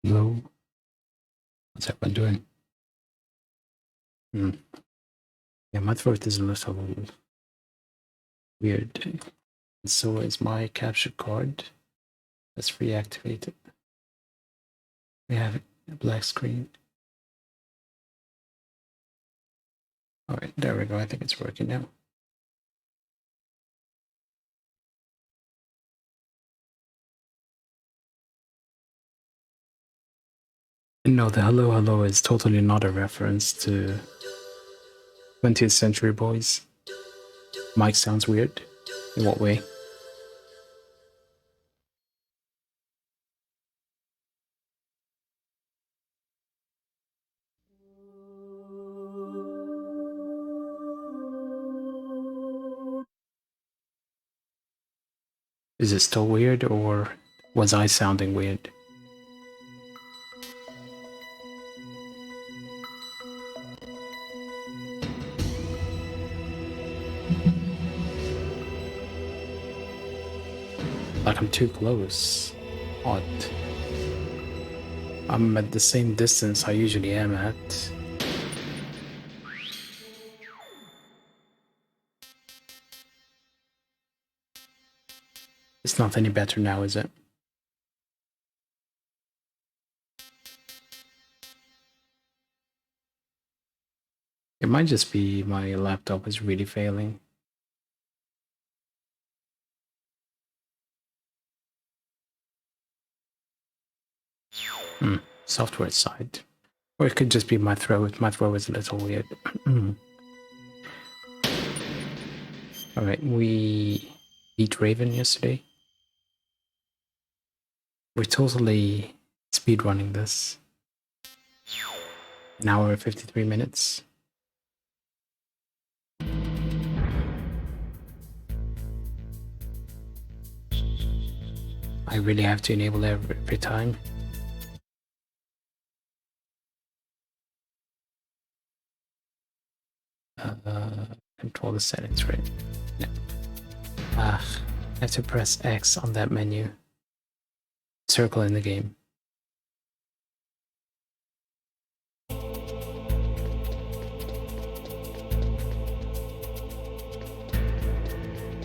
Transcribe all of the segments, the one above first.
Hello. What's everyone doing? Yeah, my throat is a little weird. And so is my capture card. Let's reactivate it. We have a black screen. Alright, there we go. I think it's working now. No, the hello hello is totally not a reference to 20th Century Boys. Mike sounds weird. In what way? Is it still weird, or was I sounding weird? Like I'm too close. Odd. I'm at the same distance I usually am at. It's not any better now, is it? It might just be my laptop is really failing. Software side. Or it could just be my throat. My throat is a little weird. Alright, we beat Raven yesterday. We're totally speedrunning this. An hour and 53 minutes. I really have to enable every time. Control the settings, right? No. I have to press X on that menu. Circle in the game.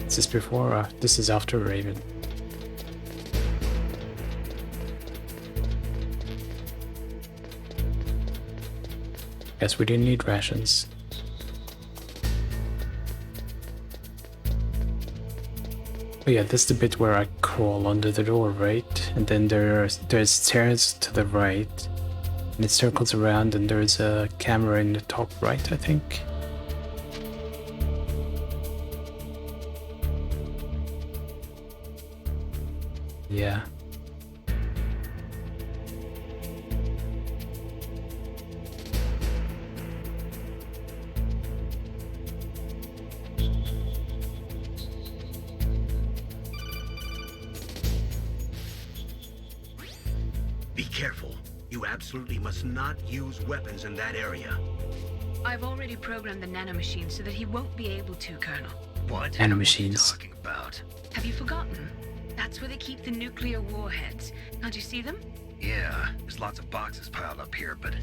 Is this before or this is after Raven? Guess we didn't need rations. Oh yeah, this is the bit where I crawl under the door, right? And then there's stairs to the right. And it circles around and there's a camera in the top right, I think. Yeah. Be careful. You absolutely must not use weapons in that area. I've already programmed the nanomachine so that he won't be able to, Colonel. What? Nanomachines. What are you talking about? Have you forgotten? That's where they keep the nuclear warheads. Can't you see them? Yeah, there's lots of boxes piled up here, but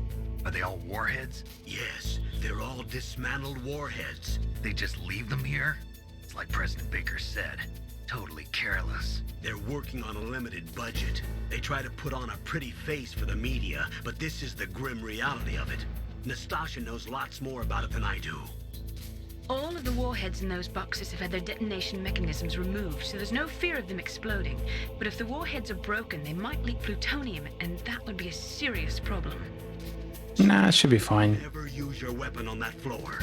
are they all warheads? Yes, they're all dismantled warheads. They just leave them here? It's like President Baker said, totally careless. They're working on a limited budget. They try to put on a pretty face for the media, but this is the grim reality of it. Nastasha knows lots more about it than I do. All of the warheads in those boxes have had their detonation mechanisms removed, so there's no fear of them exploding. But if the warheads are broken, they might leak plutonium, and that would be a serious problem. Nah, it should be fine. Never use your weapon on that floor.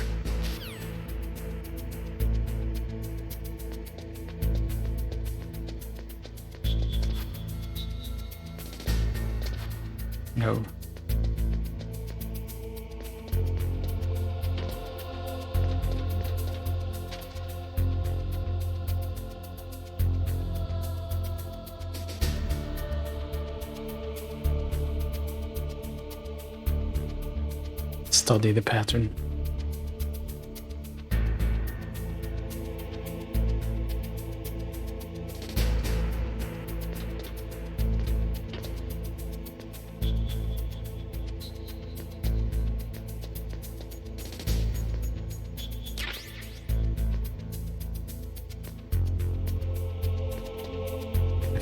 No. Study the pattern.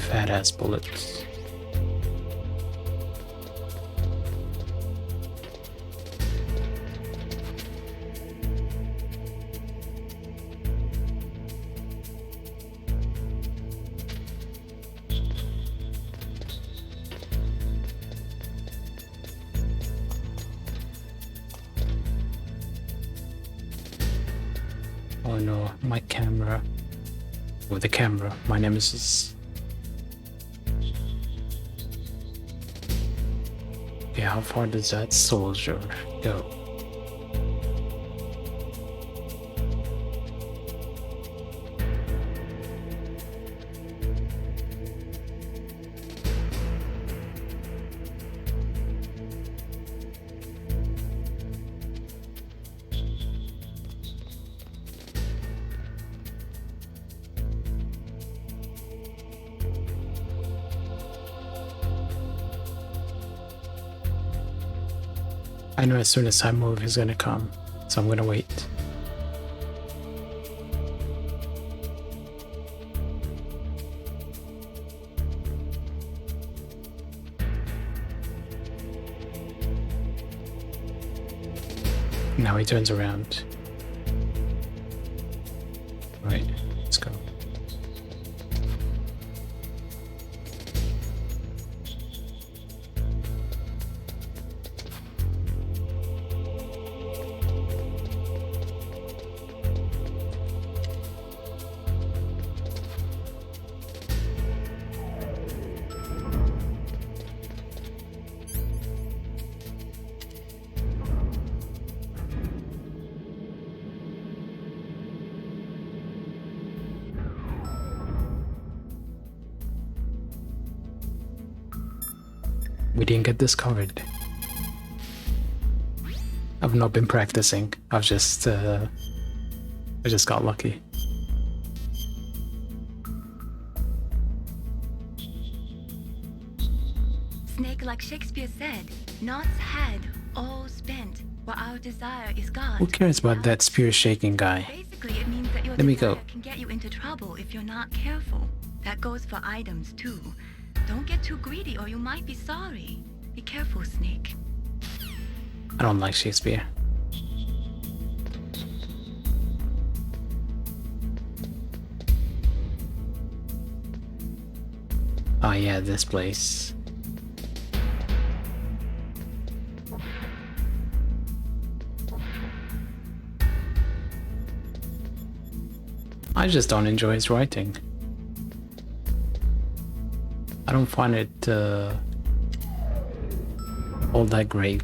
fat ass bullets. Oh no, my camera. With the camera, my nemesis. Okay, how far does that soldier go? I know as soon as I move, he's gonna come, so I'm gonna wait. Now he turns around. Right, let's go. We didn't get discovered. I've not been practicing. I just got lucky. Snake, like Shakespeare said, knots had all spent, while our desire is God. Who cares about that spear shaking guy? Basically, it means that your Let me desire go. can get you into trouble if you're not careful. That goes for items too. Don't get too greedy or you might be sorry. Be careful, Snake. I don't like Shakespeare. Oh yeah, this place. I just don't enjoy his writing. I don't find it all that great.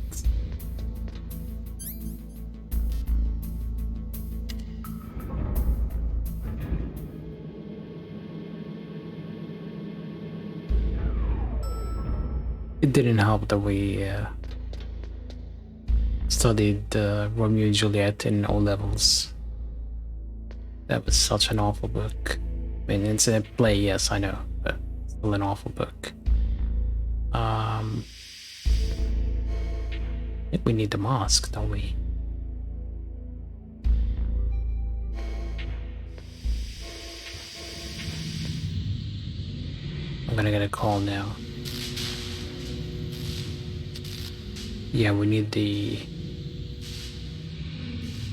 It didn't help that we studied Romeo and Juliet in O levels. That was such an awful book. I mean, it's a play, yes, I know, but still an awful book. I think we need the mask, don't we? I'm gonna get a call now. Yeah, we need the...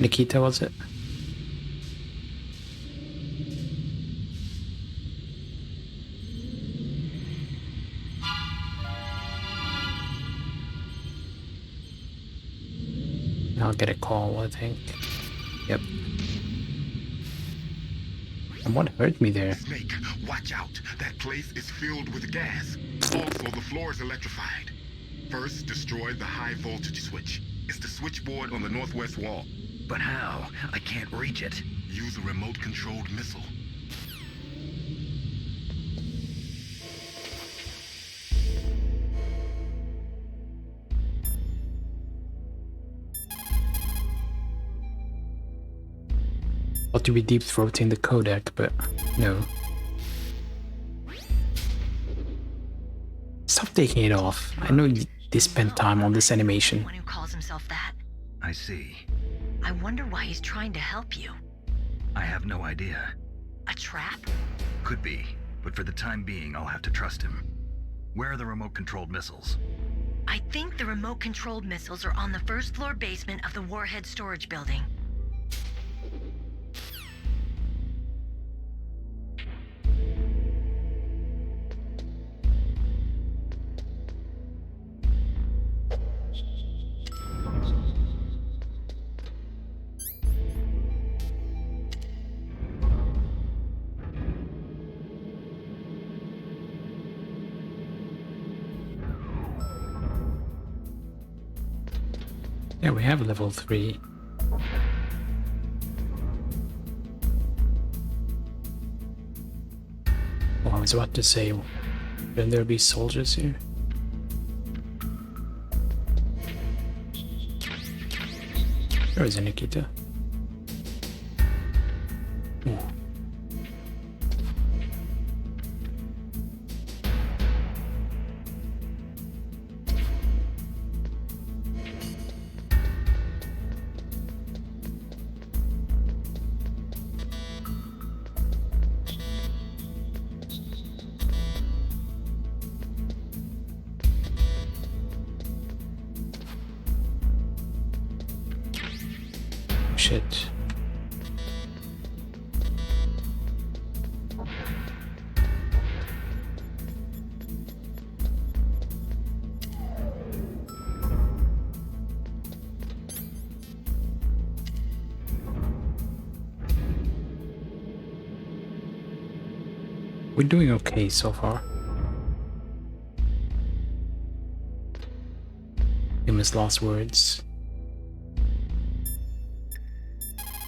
Nikita, was it? I'll get a call, I think. Yep. And what hurt me there? Snake, watch out. That place is filled with gas. Also, the floor is electrified. First, destroy the high voltage switch. It's the switchboard on the northwest wall. But how? I can't reach it. Use a remote-controlled missile. Ought to be deep-throating the codec, but no. Stop taking it off. I know they spent time on this animation. One who calls himself that. I see. I wonder why he's trying to help you. I have no idea. A trap? Could be, but for the time being, I'll have to trust him. Where are the remote-controlled missiles? I think the remote-controlled missiles are on the first floor basement of the warhead storage building. Yeah, we have level 3. Oh, I was about to say, shouldn't there be soldiers here? There is a Nikita. Ooh. Shit. We're doing okay so far. Famous last words.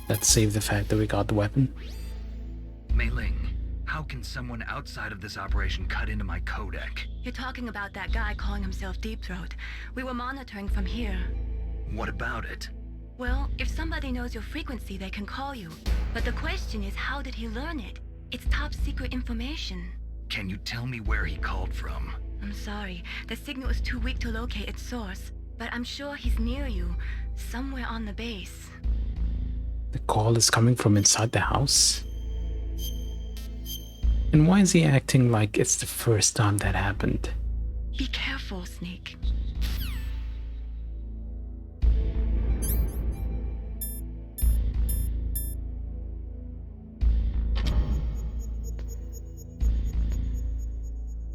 Let's save the fact that we got the weapon. Mei Ling, how can someone outside of this operation cut into my codec? You're talking about that guy calling himself Deep Throat. We were monitoring from here. What about it? Well, if somebody knows your frequency, they can call you. But the question is, how did he learn it? It's top secret information. Can you tell me where he called from? I'm sorry, the signal is too weak to locate its source. But I'm sure he's near you, somewhere on the base. The call is coming from inside the house? And why is he acting like it's the first time that happened? Be careful, Snake.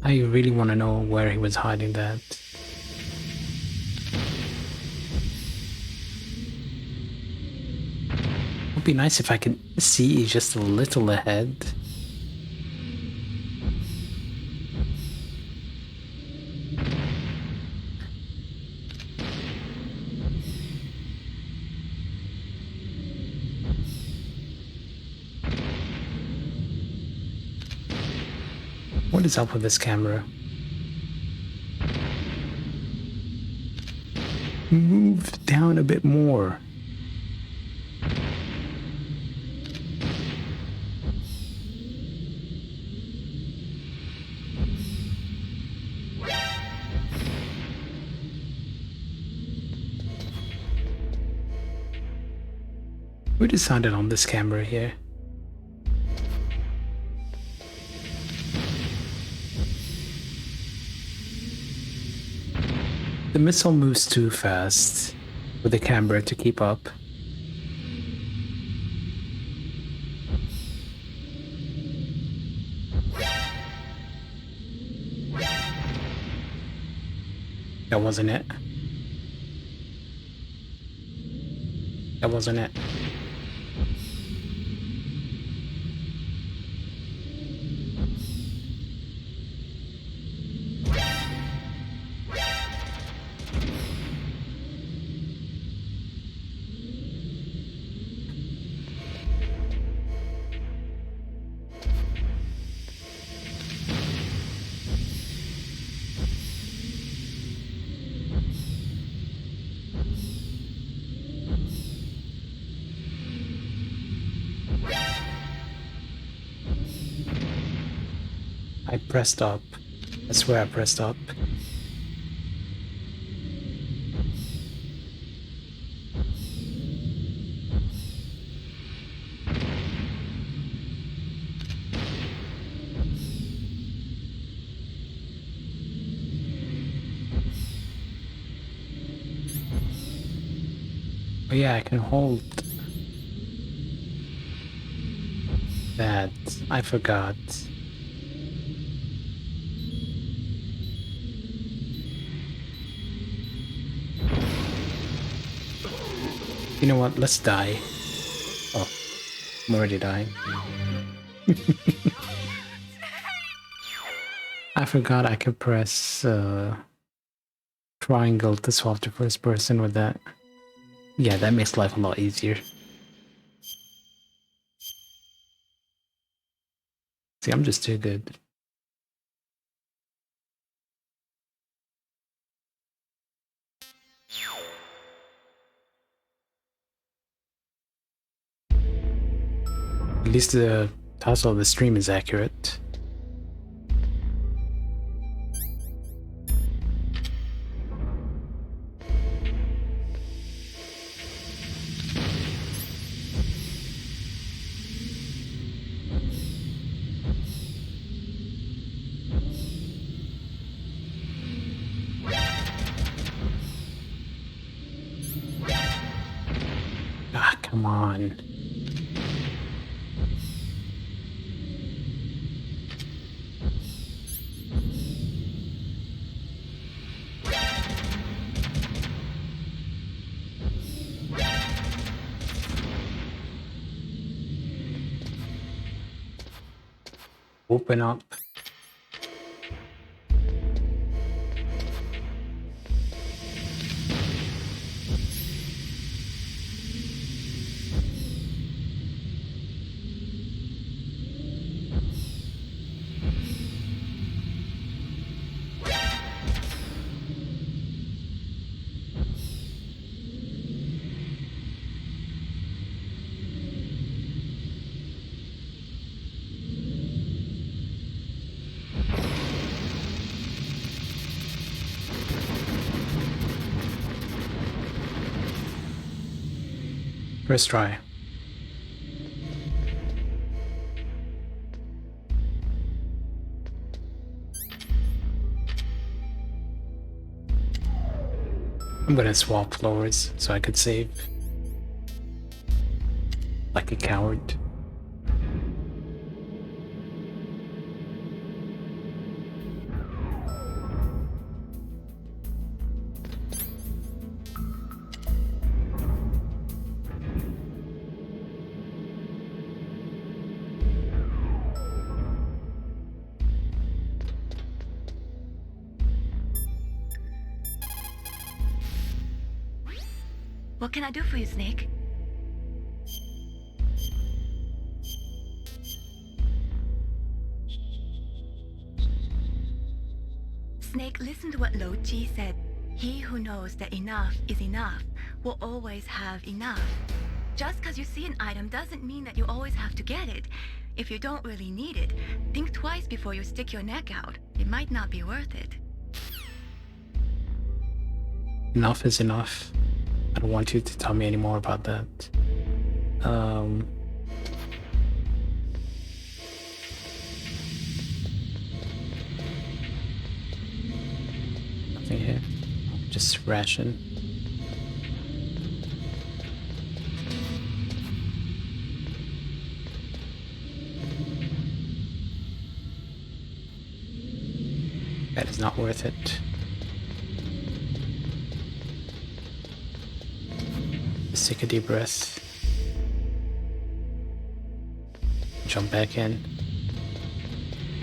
I really want to know where he was hiding that. It would be nice if I could see just a little ahead. What is up with this camera? Move down a bit more. We decided on this camera here. The missile moves too fast for the camera to keep up. That wasn't it. That wasn't it. I pressed up. I swear I pressed up. Oh yeah, I can hold that. I forgot. You know what? Let's die. Oh, I'm already dying. I forgot I could press triangle to swap to first person with that. Yeah, that makes life a lot easier. See, I'm just too good. At least the title of the stream is accurate. Ah, come on. Open up. First try. I'm gonna swap floors so I could save. Like a coward. What can I do for you, Snake? Snake, listen to what Lo Ji said. He who knows that enough is enough will always have enough. Just because you see an item doesn't mean that you always have to get it. If you don't really need it, think twice before you stick your neck out. It might not be worth it. Enough is enough. I don't want you to tell me any more about that. Nothing here. Just ration. That is not worth it. Just take a deep breath. Jump back in.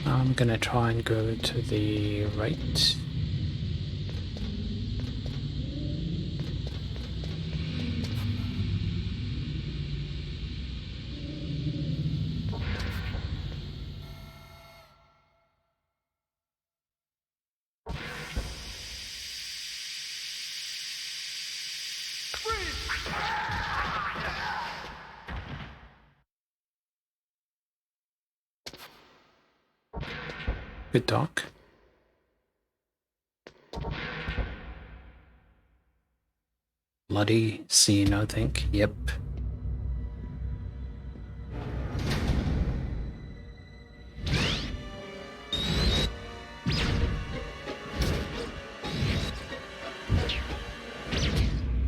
I'm gonna try and go to the right. Good talk. Bloody scene, I think. Yep.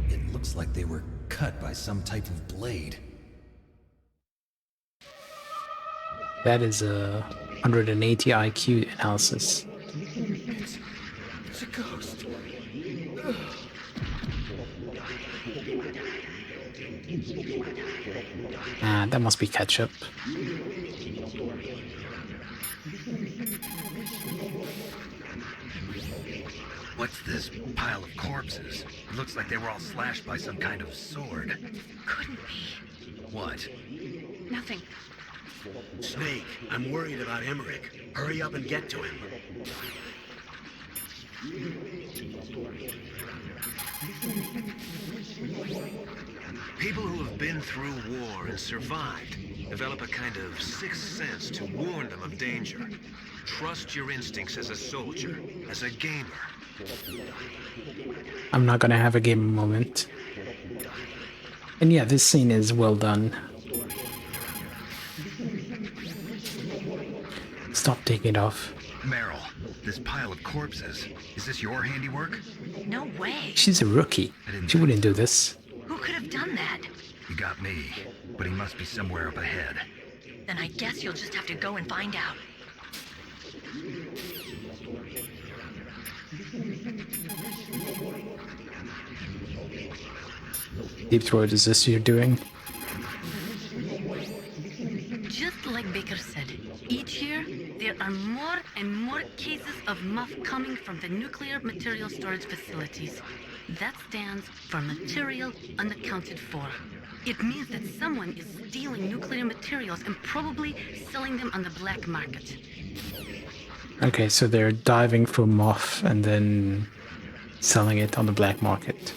It looks like they were cut by some type of blade. That is a 180 IQ analysis. It's a ghost. Ah, that must be ketchup. What's this pile of corpses? It looks like they were all slashed by some kind of sword. Couldn't be. What? Nothing. Snake, I'm worried about Emmerich. Hurry up and get to him. People who have been through war and survived develop a kind of sixth sense to warn them of danger. Trust your instincts as a soldier, as a gamer. I'm not gonna have a gamer moment. And yeah, this scene is well done. Stop taking it off. Meryl, this pile of corpses, is this your handiwork? No way. She's a rookie. She wouldn't do this. Who could have done that? You got me, but he must be somewhere up ahead. Then I guess you'll just have to go and find out. Deep Throat, is this you're doing? Just like Baker said, each year there are more and more cases of muff coming from the nuclear material storage facilities. That stands for material unaccounted for. It means that someone is stealing nuclear materials and probably selling them on the black market. Okay, so they're diving for moth and then selling it on the black market.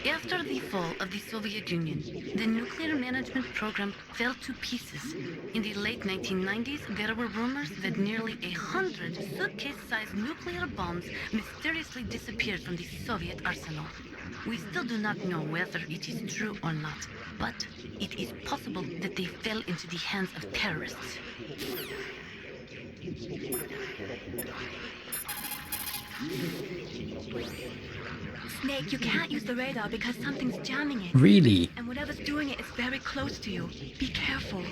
After the fall of the Soviet Union, the nuclear management program fell to pieces. In the late 1990s, there were rumors that nearly 100 suitcase-sized nuclear bombs mysteriously disappeared from the Soviet arsenal. We still do not know whether it is true or not, but it is possible that they fell into the hands of terrorists. Snake, you can't use the radar because something's jamming it. Really? And whatever's doing it is very close to you. Be careful.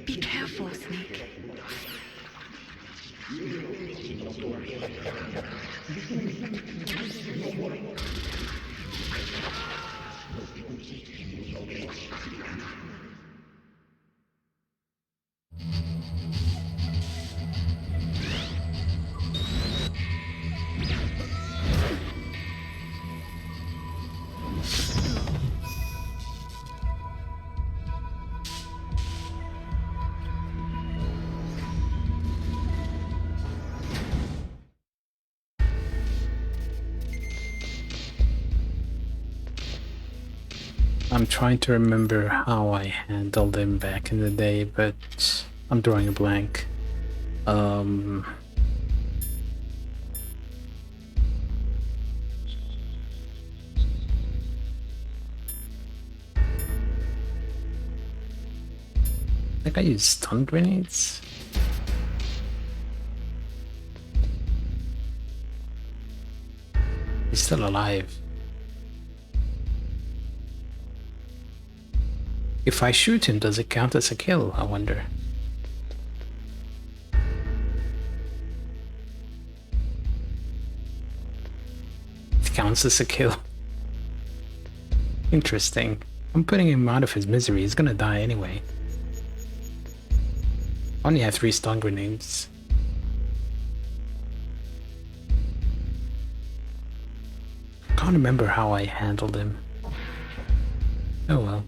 Be careful, Snake. I'm trying to remember how I handled him back in the day, but I'm drawing a blank. I think I used stun grenades. He's still alive. If I shoot him, does it count as a kill, I wonder? It counts as a kill. Interesting. I'm putting him out of his misery, he's gonna die anyway. I only have 3 stun grenades. Can't remember how I handled him. Oh well.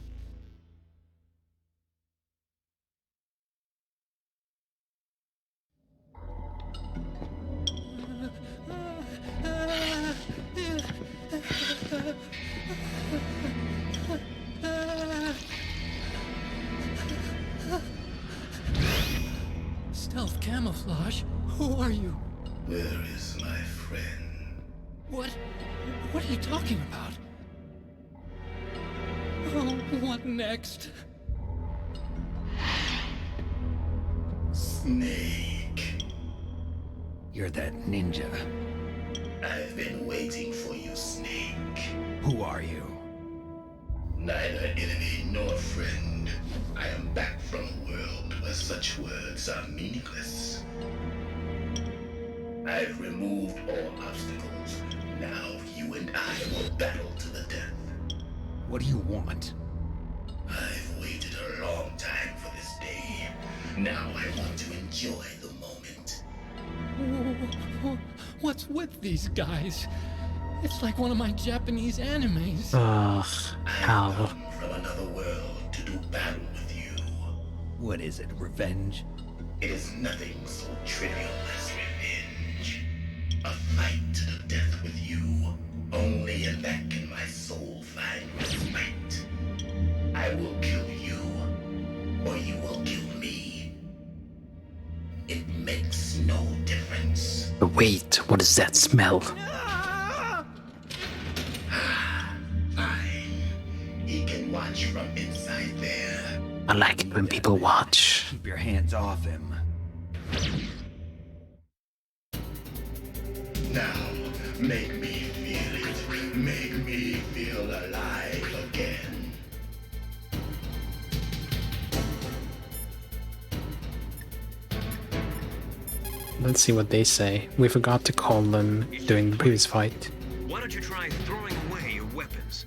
Stealth camouflage? Who are you? Where is my friend? What are you talking about? Oh, what next? Snake. You're that ninja. I've been waiting for you, Snake. Who are you? Neither enemy nor friend. I am back from a world where such words are meaningless. I've removed all obstacles. Now you and I will battle to the death. What do you want? I've waited a long time for this day. Now I want to enjoy the moment. What's with these guys? It's like one of my Japanese animes. Ugh, I've how? come from another world to do battle with you. What is it, revenge? It is nothing so trivial as revenge. A fight to the death with you. Only in that can my soul find respite. I will kill you, or you will kill me. It makes no difference. But wait, what is that smell? Fine. He can watch from inside there. I like it when people watch. Keep your hands off him. Now, make me feel it. Make me feel alive again. Let's see what they say. We forgot to call them during the previous fight. Why don't you try throwing away your weapons?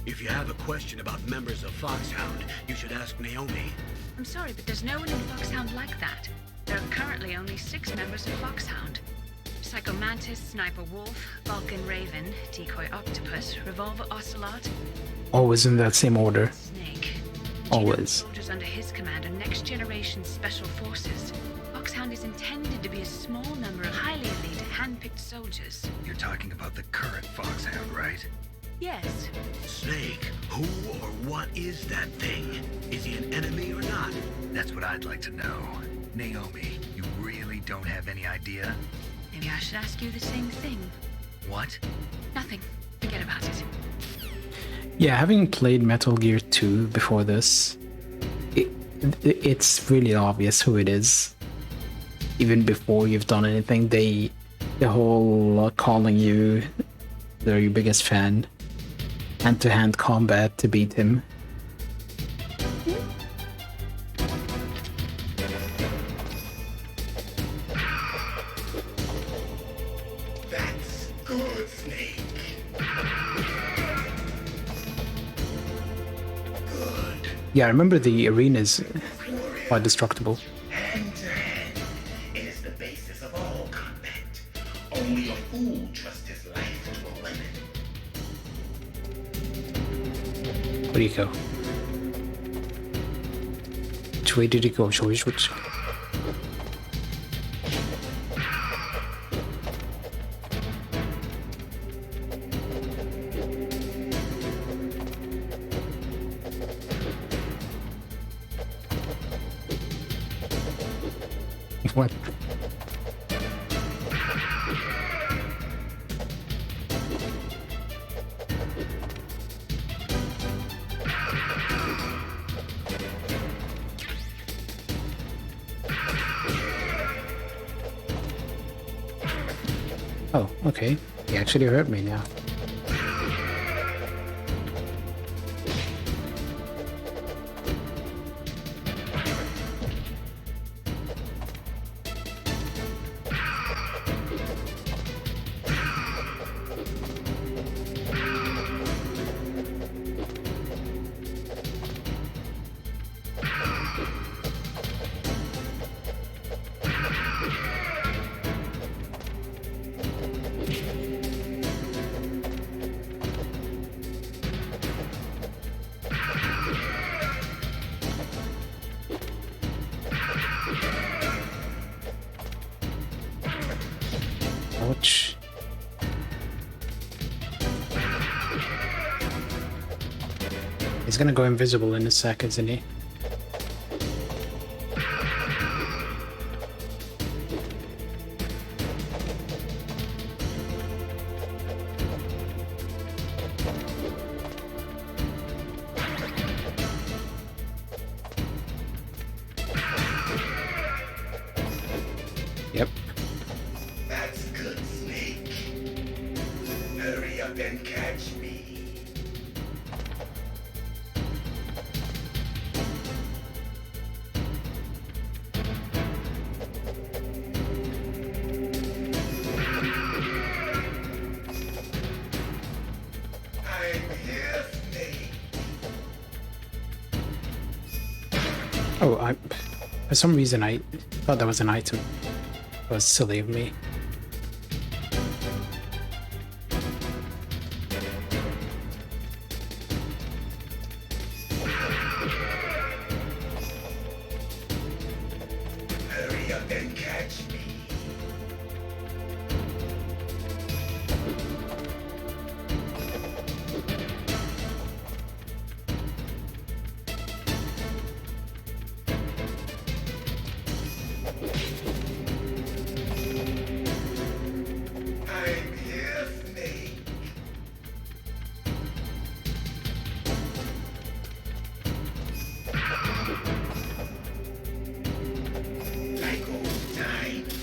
If you have a question about members of Foxhound, you should ask Naomi. I'm sorry, but there's no one in Foxhound like that. There are currently only 6 members of Foxhound. Psycho Mantis, Sniper Wolf, Vulcan Raven, Decoy Octopus, Revolver Ocelot, Always in that same order. Snake. Always. Soldiers under his command are next generation special forces. Foxhound is intended to be a small number of highly elite, hand-picked soldiers. You're talking about the current Foxhound, right? Yes. Snake, who or what is that thing? Is he an enemy or not? That's what I'd like to know. Naomi, you really don't have any idea? Maybe I should ask you the same thing. What? Nothing. Forget about it. Yeah, having played Metal Gear 2 before this, it's really obvious who it is. Even before you've done anything, the whole calling you, they're your biggest fan, hand-to-hand combat to beat him. That's good, Snake. Good. Yeah, I remember the arenas quite destructible. Hand to hand. It is the basis of all combat. Only a fool trusts his life to a weapon. Where do you go? Which way did he go? Shall we switch? What? Oh, okay. He actually hurt me now. Ouch. He's gonna go invisible in a sec, isn't he? and catch me. I'm here, Snake. Oh, for some reason I thought that was an item. That was silly of me. Hurry up and catch me. I'm here, Snake. Like old times.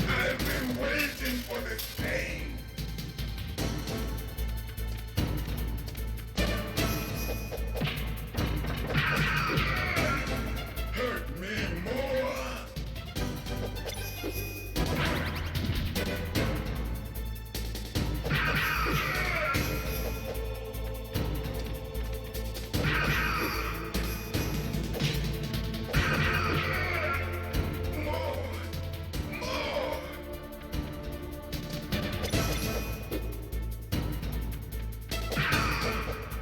I've been waiting for this pain. Hurt me more.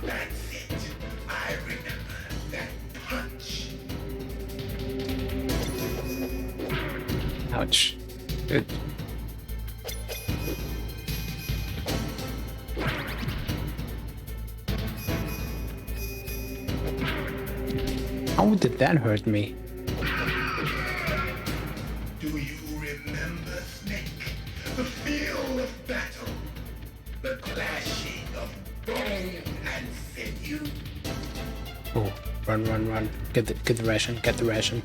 That's it. I remember that punch. Ouch. Good. How did that hurt me? Do you remember, Snake? The feel of battle. The clashing of bone and sinew. Oh, run, run, run. Get the ration, get the ration.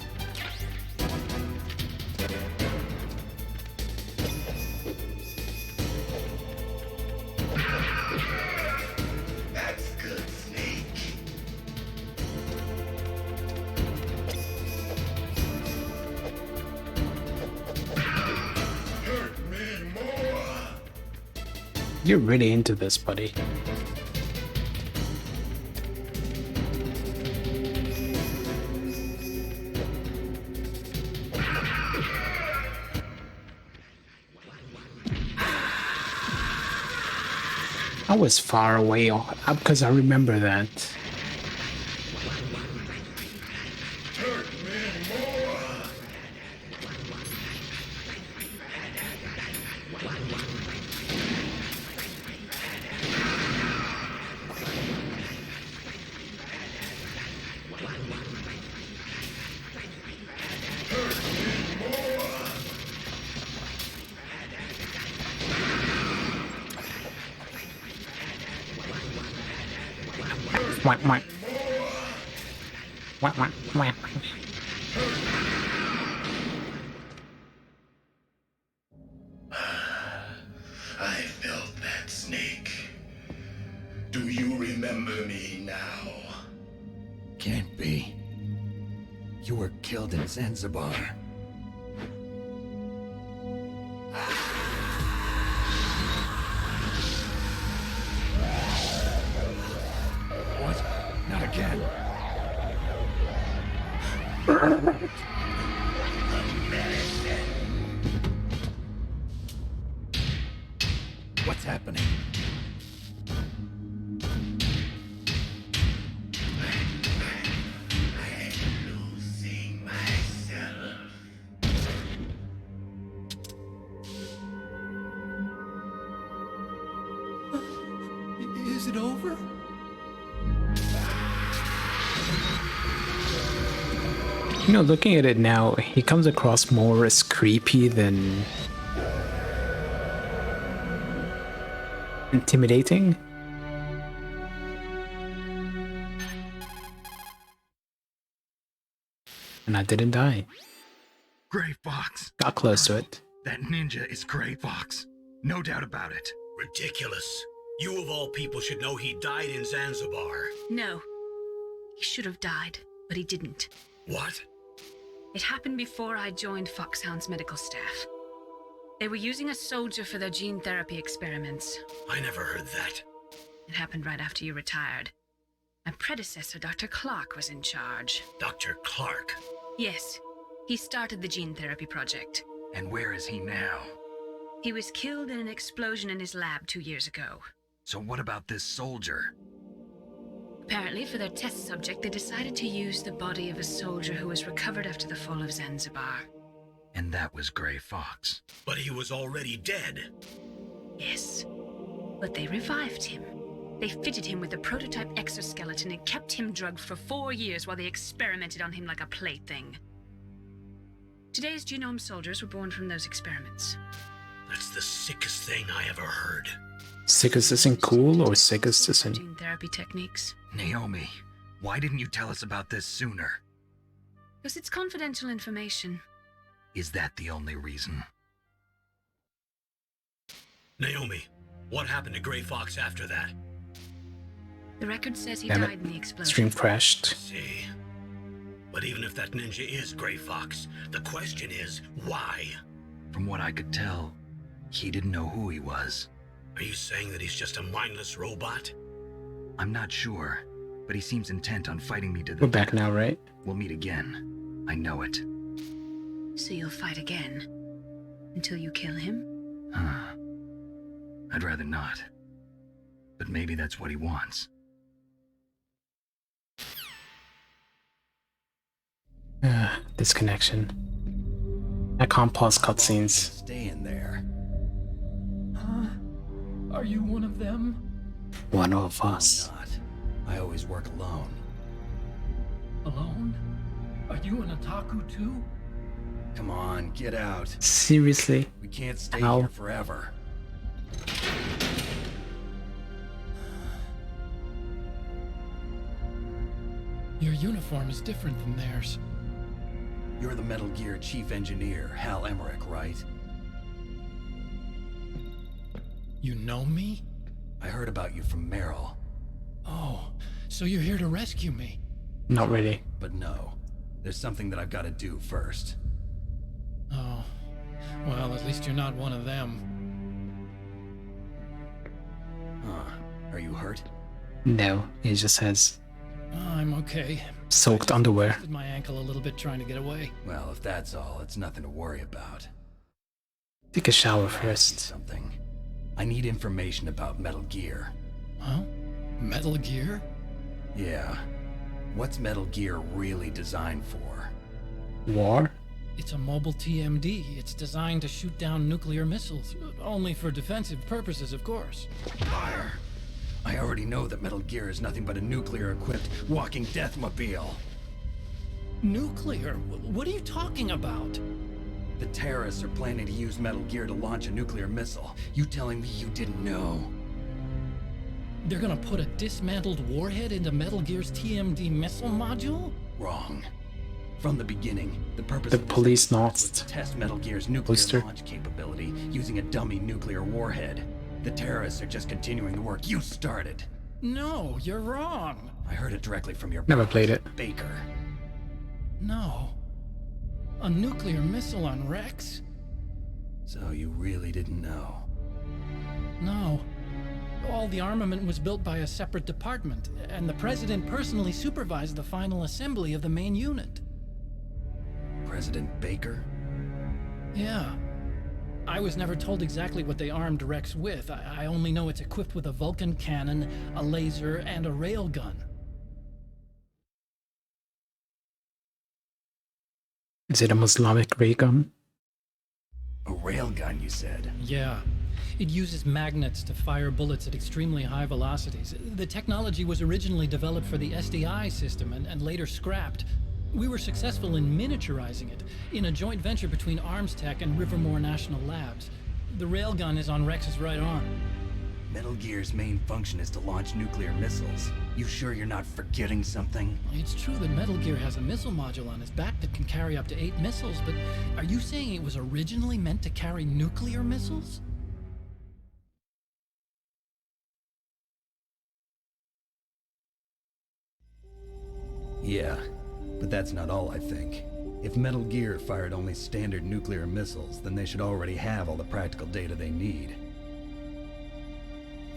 That's good, Snake. Hurt me more. You're really into this, buddy. I was far away because I remember that. Hurt me more. Whack, whack. Whack, whack, whack. I felt that, Snake. Do you remember me now? Can't be. You were killed in Zanzibar. What? Not again. What's happening? Losing myself. Is it over? You know, looking at it now, he comes across more as creepy than intimidating. And I didn't die. Gray Fox. Got close to it. That ninja is Gray Fox. No doubt about it. Ridiculous. You of all people should know he died in Zanzibar. No. He should have died, but he didn't. What? It happened before I joined Foxhound's medical staff. They were using a soldier for their gene therapy experiments. I never heard that. It happened right after you retired. My predecessor, Dr. Clark, was in charge. Dr. Clark? Yes. He started the gene therapy project. And where is he now? He was killed in an explosion in his lab 2 years ago. So what about this soldier? Apparently, for their test subject, they decided to use the body of a soldier who was recovered after the fall of Zanzibar. And that was Gray Fox. But he was already dead. Yes. But they revived him. They fitted him with a prototype exoskeleton and kept him drugged for 4 years while they experimented on him like a plaything. Today's genome soldiers were born from those experiments. That's the sickest thing I ever heard. Sickest isn't cool or sickest isn't? Gene therapy techniques. Naomi, why didn't you tell us about this sooner? Because it's confidential information. Is that the only reason? Naomi, what happened to Gray Fox after that? The record says he Damn it. died in the explosion. Stream crashed. See. But even if that ninja is Gray Fox, the question is, why? From what I could tell, he didn't know who he was. Are you saying that he's just a mindless robot? I'm not sure, but he seems intent on fighting me to the We're back now, right? We'll meet again. I know it. So you'll fight again? Until you kill him? I'd rather not. But maybe that's what he wants. Disconnection. I can't pause cutscenes. Stay in there. Huh? Are you one of them? One of us. Not. I always work alone. Alone? Are you an otaku too? Come on, get out. Seriously? We can't stay Ow. here forever. Your uniform is different than theirs. You're the Metal Gear chief engineer, Hal Emmerich, right? You know me? I heard about you from Meryl. Oh, so you're here to rescue me? Not really. But no. There's something that I've got to do first. Oh. Well, at least you're not one of them. Huh. Are you hurt? No, he just has I'm okay. soaked underwear. Twisted my ankle a little bit trying to get away. Well, if that's all, it's nothing to worry about. Take a shower first. Something. I need information about Metal Gear. Huh? Metal Gear? Yeah. What's Metal Gear really designed for? War? It's a mobile TMD. It's designed to shoot down nuclear missiles. Only for defensive purposes, of course. Liar. I already know that Metal Gear is nothing but a nuclear-equipped walking deathmobile. Nuclear? What are you talking about? The terrorists are planning to use Metal Gear to launch a nuclear missile. You telling me you didn't know? They're gonna put a dismantled warhead into Metal Gear's TMD missile module? Wrong. From the beginning, the purpose The of this police exercise was noticed. to test Metal Gear's nuclear Poster. launch capability using a dummy nuclear warhead. The terrorists are just continuing the work you started. No, you're wrong. I heard it directly from your Never boss, played it. Baker. No. A nuclear missile on Rex? So you really didn't know? No. All the armament was built by a separate department, and the president personally supervised the final assembly of the main unit. President Baker? Yeah. I was never told exactly what they armed Rex with. I only know it's equipped with a Vulcan cannon, a laser, and a railgun. Is it a Islamic ray gun? A railgun, you said? Yeah. It uses magnets to fire bullets at extremely high velocities. The technology was originally developed for the SDI system and later scrapped. We were successful in miniaturizing it, in a joint venture between Armstech and Rivermore National Labs. The railgun is on Rex's right arm. Metal Gear's main function is to launch nuclear missiles. You sure you're not forgetting something? It's true that Metal Gear has a missile module on its back that can carry up to 8 missiles, but are you saying it was originally meant to carry nuclear missiles? Yeah, but that's not all I think. If Metal Gear fired only standard nuclear missiles, then they should already have all the practical data they need.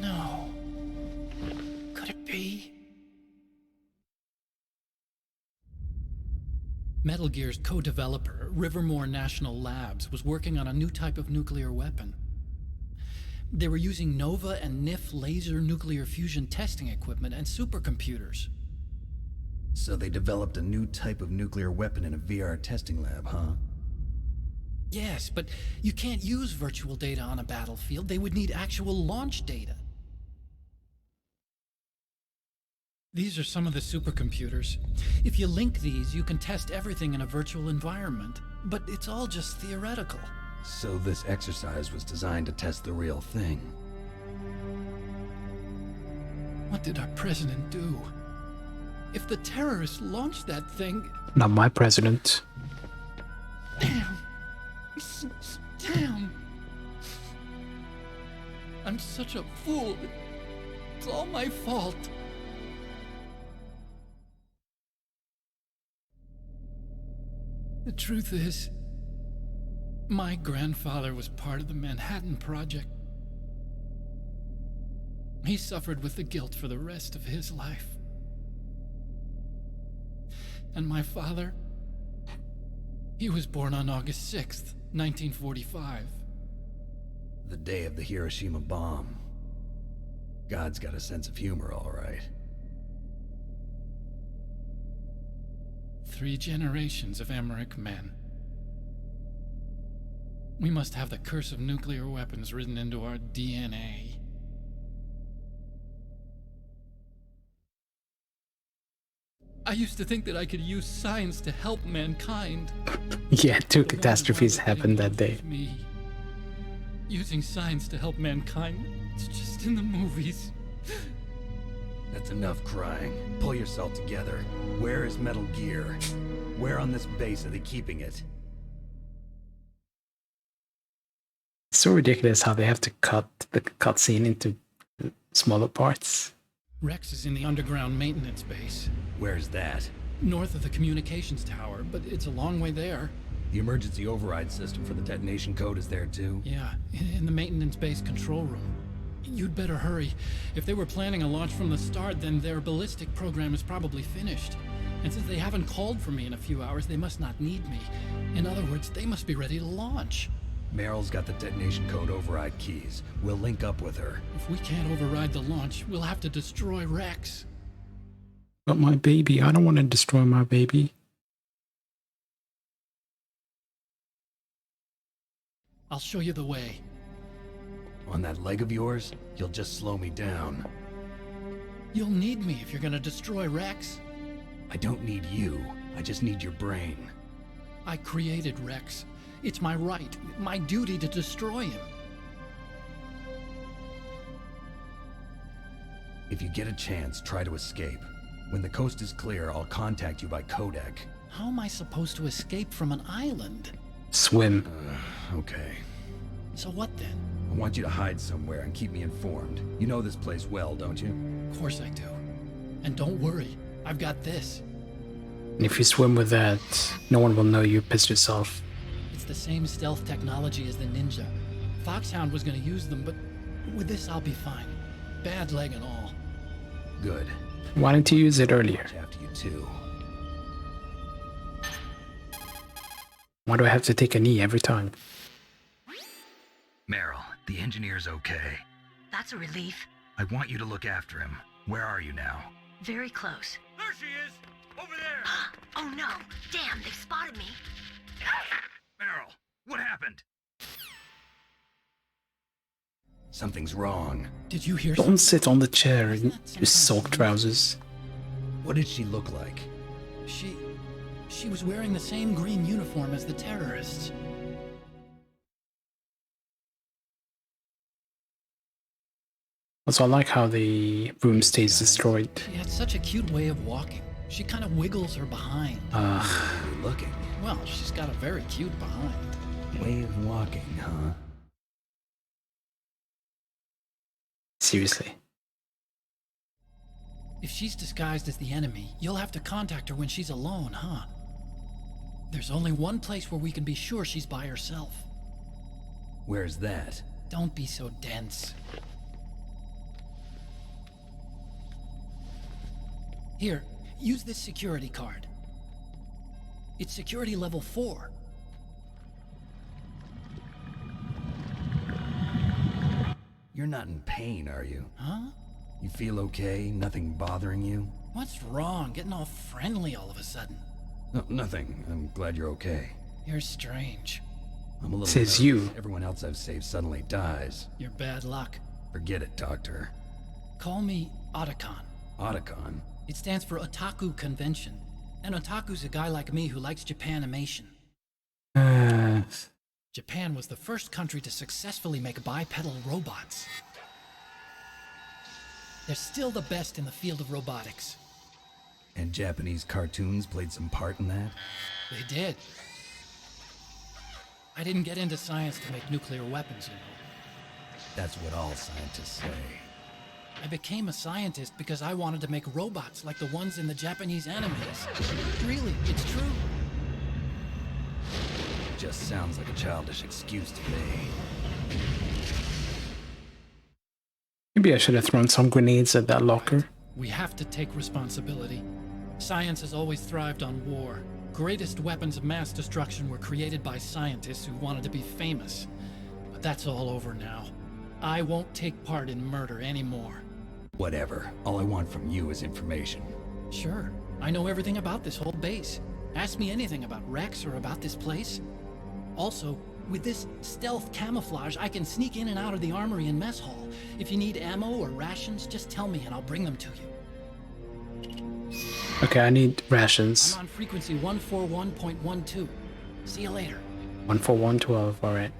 No. Could it be? Metal Gear's co-developer, Rivermore National Labs, was working on a new type of nuclear weapon. They were using NOVA and NIF laser nuclear fusion testing equipment and supercomputers. So they developed a new type of nuclear weapon in a VR testing lab, huh? Yes, but you can't use virtual data on a battlefield. They would need actual launch data. These are some of the supercomputers. If you link these, you can test everything in a virtual environment. But it's all just theoretical. So this exercise was designed to test the real thing. What did our president do? If the terrorists launched that thing... Not my president. Damn. Damn. I'm such a fool. It's all my fault. The truth is, my grandfather was part of the Manhattan Project. He suffered with the guilt for the rest of his life. And my father, he was born on August 6th, 1945. The day of the Hiroshima bomb. God's got a sense of humor, all right. 3 generations of Emmerich men. We must have the curse of nuclear weapons written into our DNA. I used to think that I could use science to help mankind. Yeah, 2 catastrophes happened that day. Me. Using science to help mankind, it's just in the movies. That's enough crying. Pull yourself together. Where is Metal Gear? Where on this base are they keeping it? It's so ridiculous how they have to cut the cutscene into smaller parts. Rex is in the underground maintenance base. Where's that? North of the communications tower, but it's a long way there. The emergency override system for the detonation code is there too? Yeah, in the maintenance base control room. You'd better hurry. If they were planning a launch from the start, then their ballistic program is probably finished. And since they haven't called for me in a few hours, they must not need me. In other words, they must be ready to launch. Meryl's got the detonation code override keys. We'll link up with her. If we can't override the launch, we'll have to destroy Rex. But my baby, I don't want to destroy my baby. I'll show you the way. On that leg of yours, you'll just slow me down. You'll need me if you're gonna destroy Rex. I don't need you. I just need your brain. I created Rex. It's my right, my duty to destroy him. If you get a chance, try to escape. When the coast is clear, I'll contact you by codec. How am I supposed to escape from an island? Swim. Okay. So what then? I want you to hide somewhere and keep me informed. You know this place well, don't you? Of course I do. And don't worry, I've got this. And if you swim with that, no one will know you pissed yourself. It's the same stealth technology as the Ninja. Foxhound was gonna use them, but with this I'll be fine. Bad leg and all. Good. Why didn't you use it earlier? After you too. Why do I have to take a knee every time? Meryl, the engineer's okay. That's a relief. I want you to look after him. Where are you now? Very close. There she is! Over there! Oh no! Damn, they've spotted me. Meryl, what happened? Something's wrong. Did you hear Don't sit on the chair in your sock trousers. What did she look like? She was wearing the same green uniform as the terrorists. Also, I like how the room stays destroyed. She had such a cute way of walking. She kind of wiggles her behind. Looking. Well, she's got a very cute behind. Way of walking, huh? Seriously. If she's disguised as the enemy, you'll have to contact her when she's alone, huh? There's only one place where we can be sure she's by herself. Where's that? Don't be so dense. Here, use this security card. It's security level 4. You're not in pain, are you? Huh? You feel okay? Nothing bothering you? What's wrong? Getting all friendly all of a sudden. No, nothing. I'm glad you're okay. You're strange. I'm a little Says nervous. you. Everyone else I've saved suddenly dies. You're bad luck. Forget it, Doctor. Call me Otacon. Otacon? It stands for Otaku Convention. And Otaku's a guy like me who likes Japanimation. Japan was the first country to successfully make bipedal robots. They're still the best in the field of robotics. And Japanese cartoons played some part in that? They did. I didn't get into science to make nuclear weapons, you know. That's what all scientists say. I became a scientist because I wanted to make robots like the ones in the Japanese animes. Really, it's true. Just sounds like a childish excuse to me. Maybe I should have thrown some grenades at that locker. We have to take responsibility. Science has always thrived on war. Greatest weapons of mass destruction were created by scientists who wanted to be famous. But that's all over now. I won't take part in murder anymore. Whatever. All I want from you is information. Sure. I know everything about this whole base. Ask me anything about Rex or about this place. Also, with this stealth camouflage, I can sneak in and out of the armory and mess hall. If you need ammo or rations, just tell me and I'll bring them to you. Okay, I need rations. I'm on frequency 141.12. See you later. 14112, alright.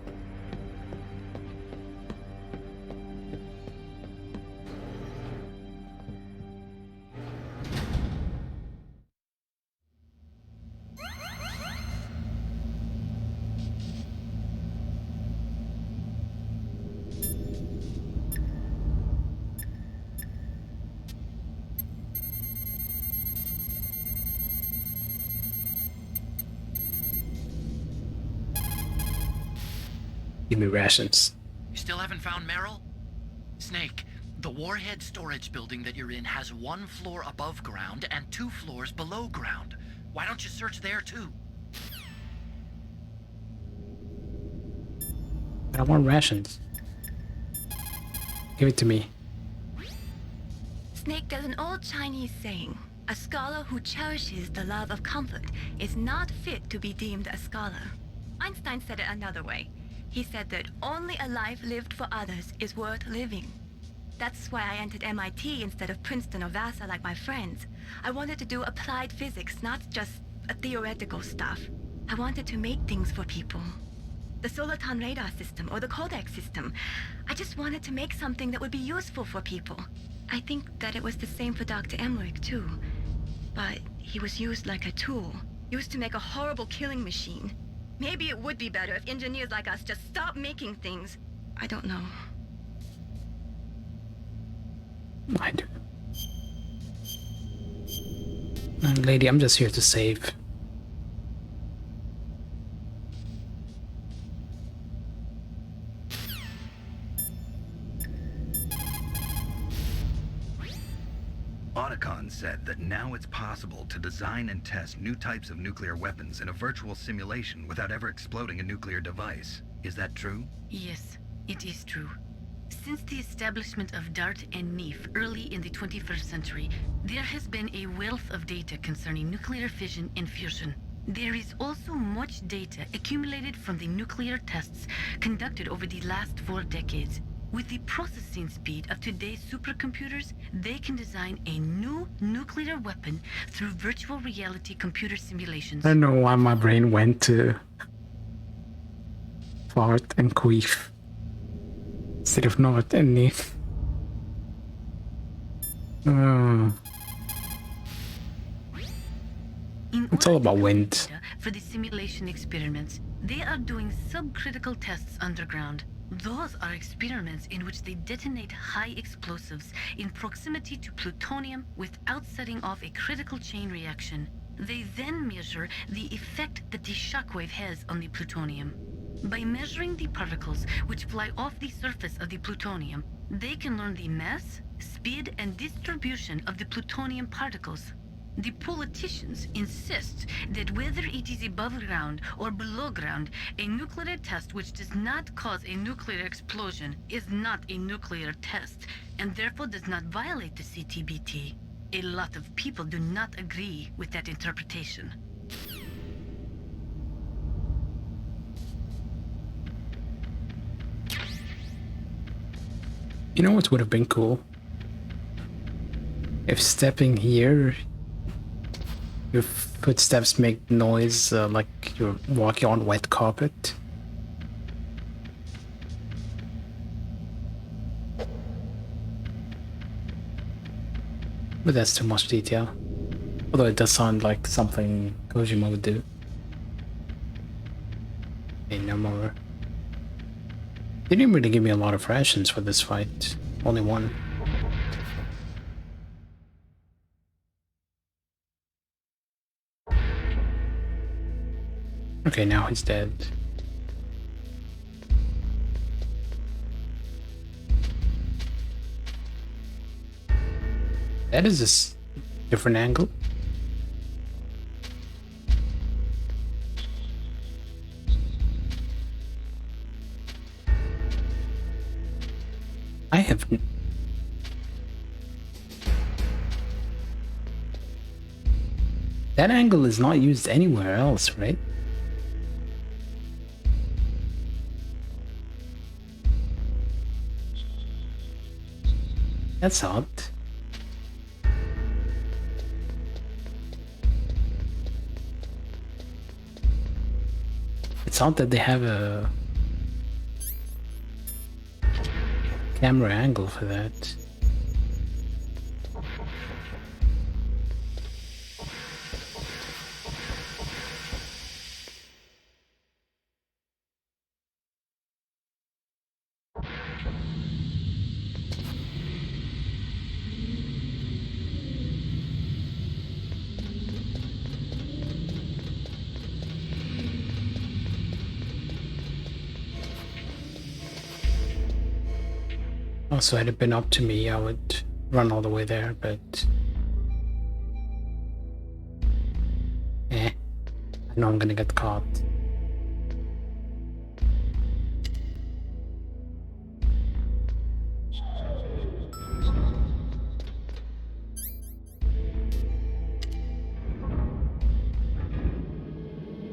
Give me rations. You still haven't found Meryl? Snake, the warhead storage building that you're in has 1 floor above ground and 2 floors below ground. Why don't you search there too? I want rations. Give it to me. Snake, there's an old Chinese saying, a scholar who cherishes the love of comfort is not fit to be deemed a scholar. Einstein said it another way. He said that only a life lived for others is worth living. That's why I entered MIT instead of Princeton or Vassar like my friends. I wanted to do applied physics, not just theoretical stuff. I wanted to make things for people. The Soliton radar system or the Codex system. I just wanted to make something that would be useful for people. I think that it was the same for Dr. Emmerich too. But he was used like a tool, used to make a horrible killing machine. Maybe it would be better if engineers like us just stopped making things. I don't know. I do. Lady, I'm just here to save. Otacon said that now it's possible to design and test new types of nuclear weapons in a virtual simulation without ever exploding a nuclear device. Is that true? Yes, it is true. Since the establishment of DART and NEEF early in the 21st century, there has been a wealth of data concerning nuclear fission and fusion. There is also much data accumulated from the nuclear tests conducted over the last 4 decades. With the processing speed of today's supercomputers, they can design a new nuclear weapon through virtual reality computer simulations. I don't know why my brain went to fart and queef instead of not and neef. It's all about wind. For the simulation experiments, they are doing subcritical tests underground. Those are experiments in which they detonate high explosives in proximity to plutonium without setting off a critical chain reaction. They then measure the effect that the shockwave has on the plutonium. By measuring the particles which fly off the surface of the plutonium, they can learn the mass, speed, and distribution of the plutonium particles. The politicians insist that whether it is above ground or below ground, a nuclear test which does not cause a nuclear explosion is not a nuclear test, and therefore does not violate the CTBT. A lot of people do not agree with that interpretation. You know what would have been cool? If stepping here, your footsteps make noise like you're walking on wet carpet. But that's too much detail. Although it does sound like something Kojima would do. Okay, no more. They didn't really give me a lot of rations for this fight. Only one. Okay, now he's dead. That is this different angle. I have that angle is not used anywhere else, right? That's odd. It's odd that they have a camera angle for that. Also, had it been up to me, I would run all the way there, but I know I'm gonna get caught.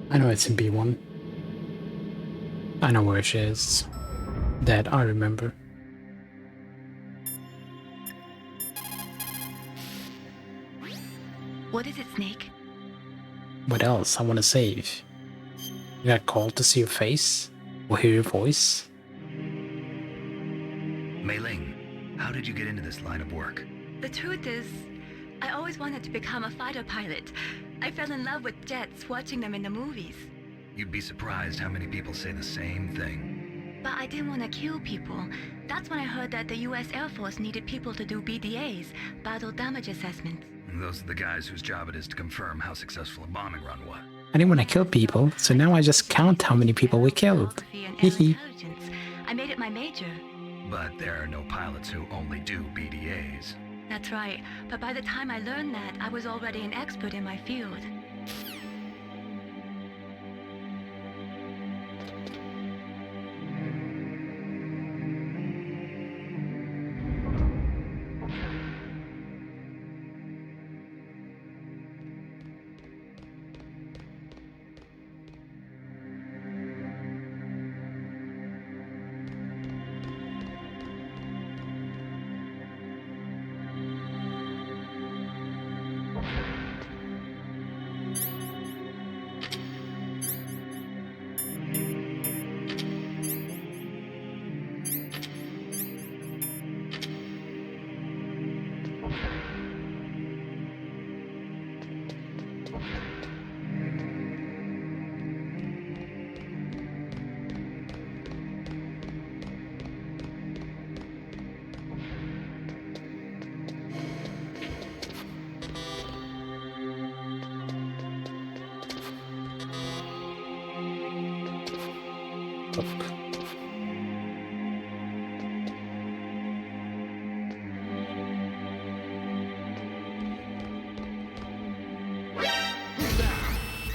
I know it's in B1. I know where she is. That I remember. What is it, Snake? What else? I want to save. You got called to see your face? Or hear your voice? Mei Ling, how did you get into this line of work? The truth is, I always wanted to become a fighter pilot. I fell in love with jets watching them in the movies. You'd be surprised how many people say the same thing. But I didn't want to kill people. That's when I heard that the US Air Force needed people to do BDAs, battle damage assessments. Those are the guys whose job it is to confirm how successful a bombing run was. I didn't want to kill people, so now I just count how many people we killed. Hehe. I made it my major. But there are no pilots who only do BDAs. That's right, but by the time I learned that, I was already an expert in my field. top.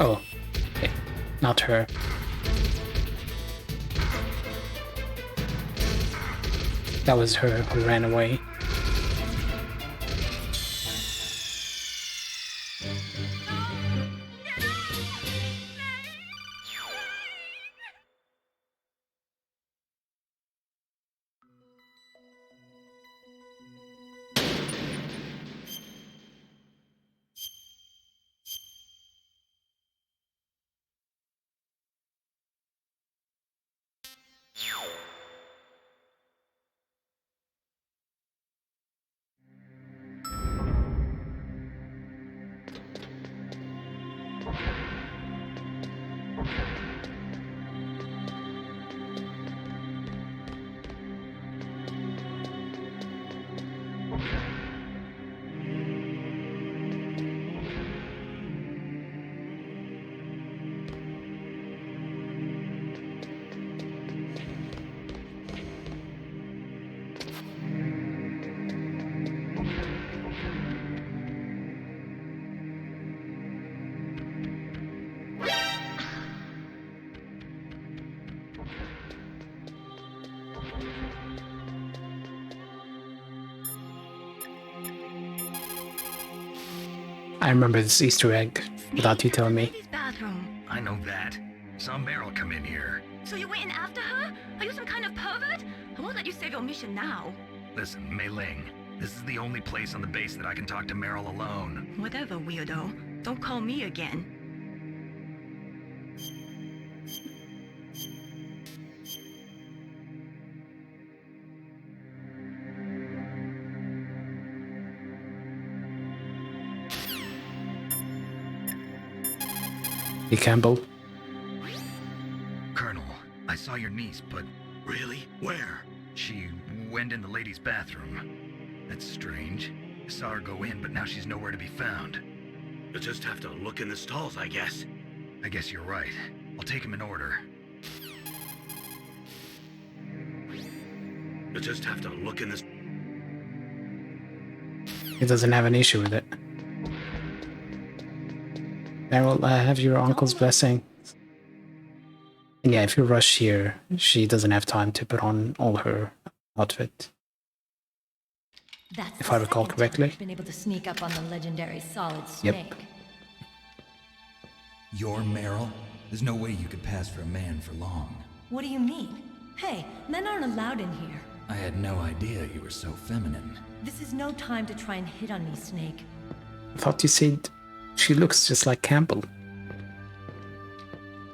Oh, okay. Not her. That was her who ran away. I remember this Easter egg without you telling me. Bathroom. I know that. Saw Meryl come in here. So you went in after her? Are you some kind of pervert? I won't let you save your mission now. Listen, Mei Ling, this is the only place on the base that I can talk to Meryl alone. Whatever, weirdo. Don't call me again. Hey, Campbell. Colonel, I saw your niece, but... Really? Where? She went in the ladies' bathroom. That's strange. I saw her go in, but now she's nowhere to be found. You'll just have to look in the stalls, I guess. I guess you're right. I'll take them in order. You'll just have to look in the... He doesn't have an issue with it. Meryl, have your uncle's blessing. And yeah, if you rush here, she doesn't have time to put on all her outfit. That's if I recall correctly. I've been able to sneak up on the legendary Solid Snake. Yep. You're Meryl? There's no way you could pass for a man for long. What do you mean? Hey, men aren't allowed in here. I had no idea you were so feminine. This is no time to try and hit on me, Snake. I thought you said she looks just like Campbell.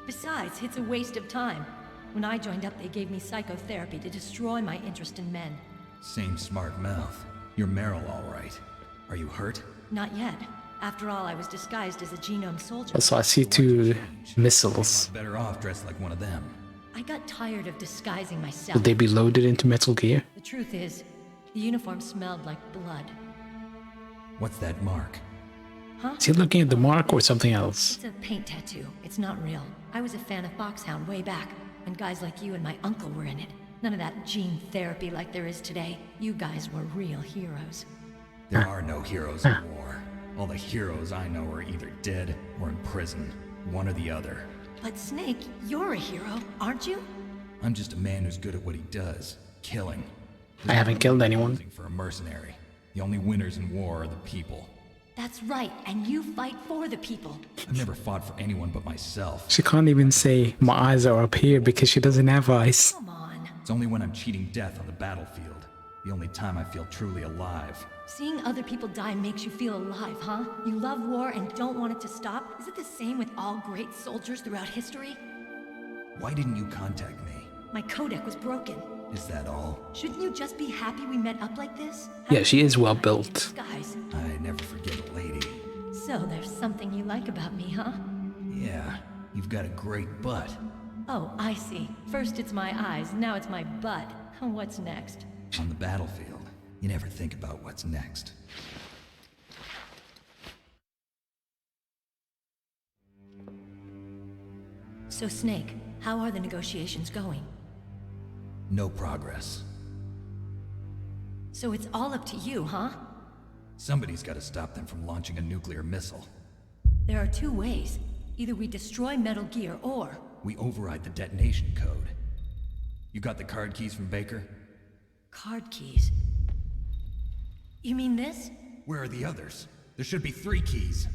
Besides, it's a waste of time. When I joined up, they gave me psychotherapy to destroy my interest in men. Same smart mouth. You're Meryl, all right. Are you hurt? Not yet. After all, I was disguised as a genome soldier. Also, I see two missiles. Better off dressed like one of them. I got tired of disguising myself. Would they be loaded into Metal Gear? The truth is, the uniform smelled like blood. What's that mark? Huh? Is he looking at the mark or something else? It's a paint tattoo. It's not real. I was a fan of Foxhound way back, when guys like you and my uncle were in it. None of that gene therapy like there is today. You guys were real heroes. There are no heroes in war. All the heroes I know are either dead or in prison. One or the other. But Snake, you're a hero, aren't you? I'm just a man who's good at what he does. Killing. I haven't killed anyone. For a mercenary. The only winners in war are the people. That's right, and you fight for the people. I've never fought for anyone but myself. She can't even say my eyes are up here because she doesn't have eyes. Come on. It's only when I'm cheating death on the battlefield. The only time I feel truly alive. Seeing other people die makes you feel alive, huh? You love war and don't want it to stop? Is it the same with all great soldiers throughout history? Why didn't you contact me? My codec was broken. Is that all? Shouldn't you just be happy we met up like this? Yeah, she is well built. Guys. I never forget a lady. So there's something you like about me, huh? Yeah, you've got a great butt. Oh, I see. First it's my eyes, now it's my butt. What's next? On the battlefield, you never think about what's next. So Snake, How are the negotiations going? No progress. So it's all up to you, huh? Somebody's got to stop them from launching a nuclear missile. There are two ways. Either we destroy Metal Gear, or... we override the detonation code. You got the card keys from Baker? Card keys? You mean this? Where are the others? There should be 3 keys.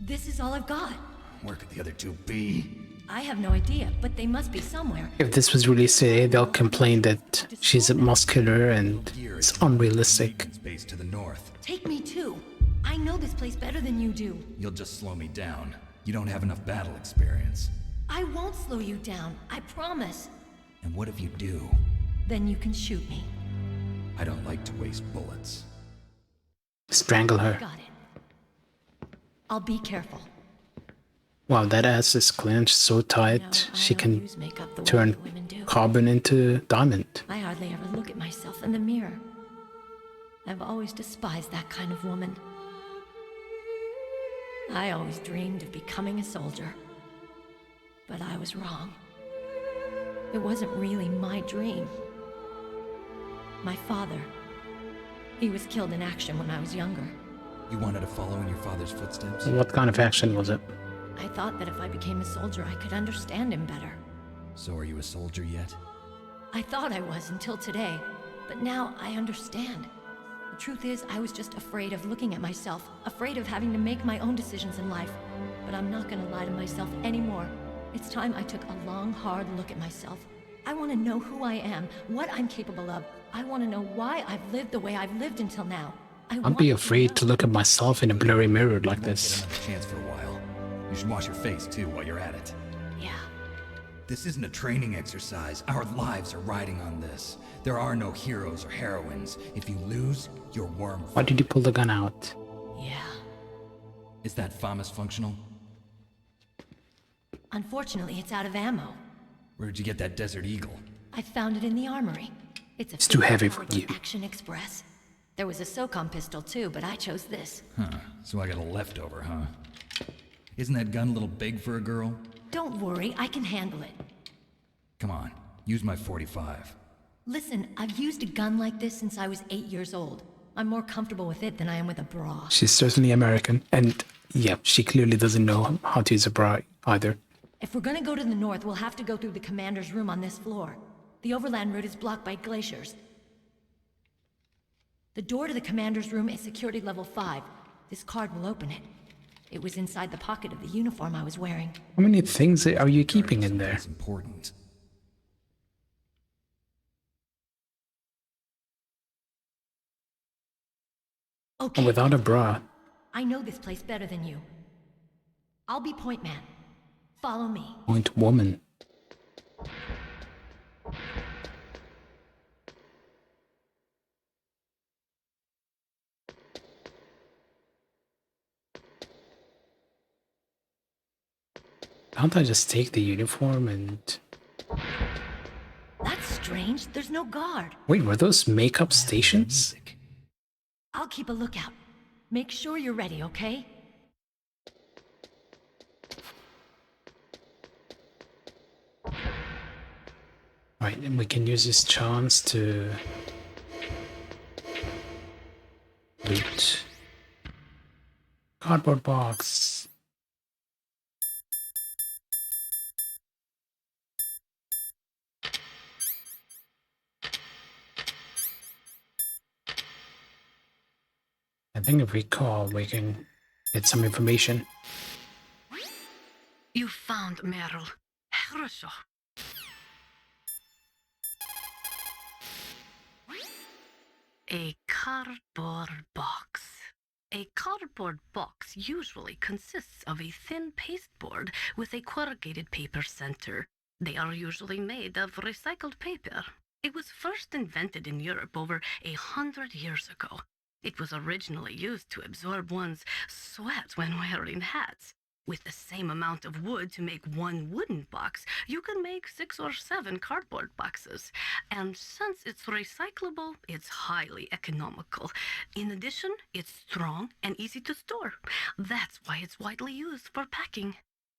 This is all I've got. Where could the other 2 be? I have no idea, but they must be somewhere. If this was released today, they'll complain that she's muscular and it's unrealistic. Base to the north. Take me too. I know this place better than you do. You'll just slow me down. You don't have enough battle experience. I won't slow you down, I promise. And what if you do? Then you can shoot me. I don't like to waste bullets. Strangle her. Got it. I'll be careful. Wow, that ass is clenched so tight, she can turn carbon into diamond. I hardly ever look at myself in the mirror. I've always despised that kind of woman. I always dreamed of becoming a soldier. But I was wrong. It wasn't really my dream. My father, he was killed in action when I was younger. You wanted to follow in your father's footsteps? What kind of action was it? I thought that if I became a soldier, I could understand him better. So are you a soldier yet? I thought I was until today, but now I understand. The truth is, I was just afraid of looking at myself, afraid of having to make my own decisions in life. But I'm not gonna lie to myself anymore. It's time I took a long, hard look at myself. I want to know who I am, what I'm capable of. I want to know why I've lived the way I've lived until now. I'd be afraid to look at myself in a blurry mirror like this. Get another chance for a while. You should wash your face too while you're at it. Yeah. This isn't a training exercise. Our lives are riding on this. There are no heroes or heroines. If you lose, you're worm. Why did you pull the gun out? Yeah. Is that FAMAS functional? Unfortunately, it's out of ammo. Where did you get that Desert Eagle? I found it in the armory. It's too heavy for you. Action Express. There was a SOCOM pistol too, but I chose this. Huh. So I got a leftover, huh? Isn't that gun a little big for a girl? Don't worry, I can handle it. Come on, use my 45. Listen, I've used a gun like this since I was 8 years old. I'm more comfortable with it than I am with a bra. She's certainly American, and yeah, she clearly doesn't know how to use a bra either. If we're gonna go to the north, we'll have to go through the commander's room on this floor. The overland route is blocked by glaciers. The door to the commander's room is security level 5. This card will open it. It was inside the pocket of the uniform I was wearing. How many things are you keeping in there? That's important. Okay. Without a bra. I know this place better than you. I'll be point man. Follow me. Point woman. Can't I just take the uniform and... That's strange. There's no guard. Wait, were those makeup stations? I'll keep a lookout. Make sure you're ready, okay? Right, and we can use this chance to... loot. Cardboard box. I think if we call, we can get some information. You found Meryl. Хорошо. A cardboard box. A cardboard box usually consists of a thin pasteboard with a corrugated paper center. They are usually made of recycled paper. It was first invented in Europe over 100 years ago. It was originally used to absorb one's sweat when wearing hats. With the same amount of wood to make one wooden box, you can make 6 or 7 cardboard boxes. And since it's recyclable, it's highly economical. In addition, it's strong and easy to store. That's why it's widely used for packing.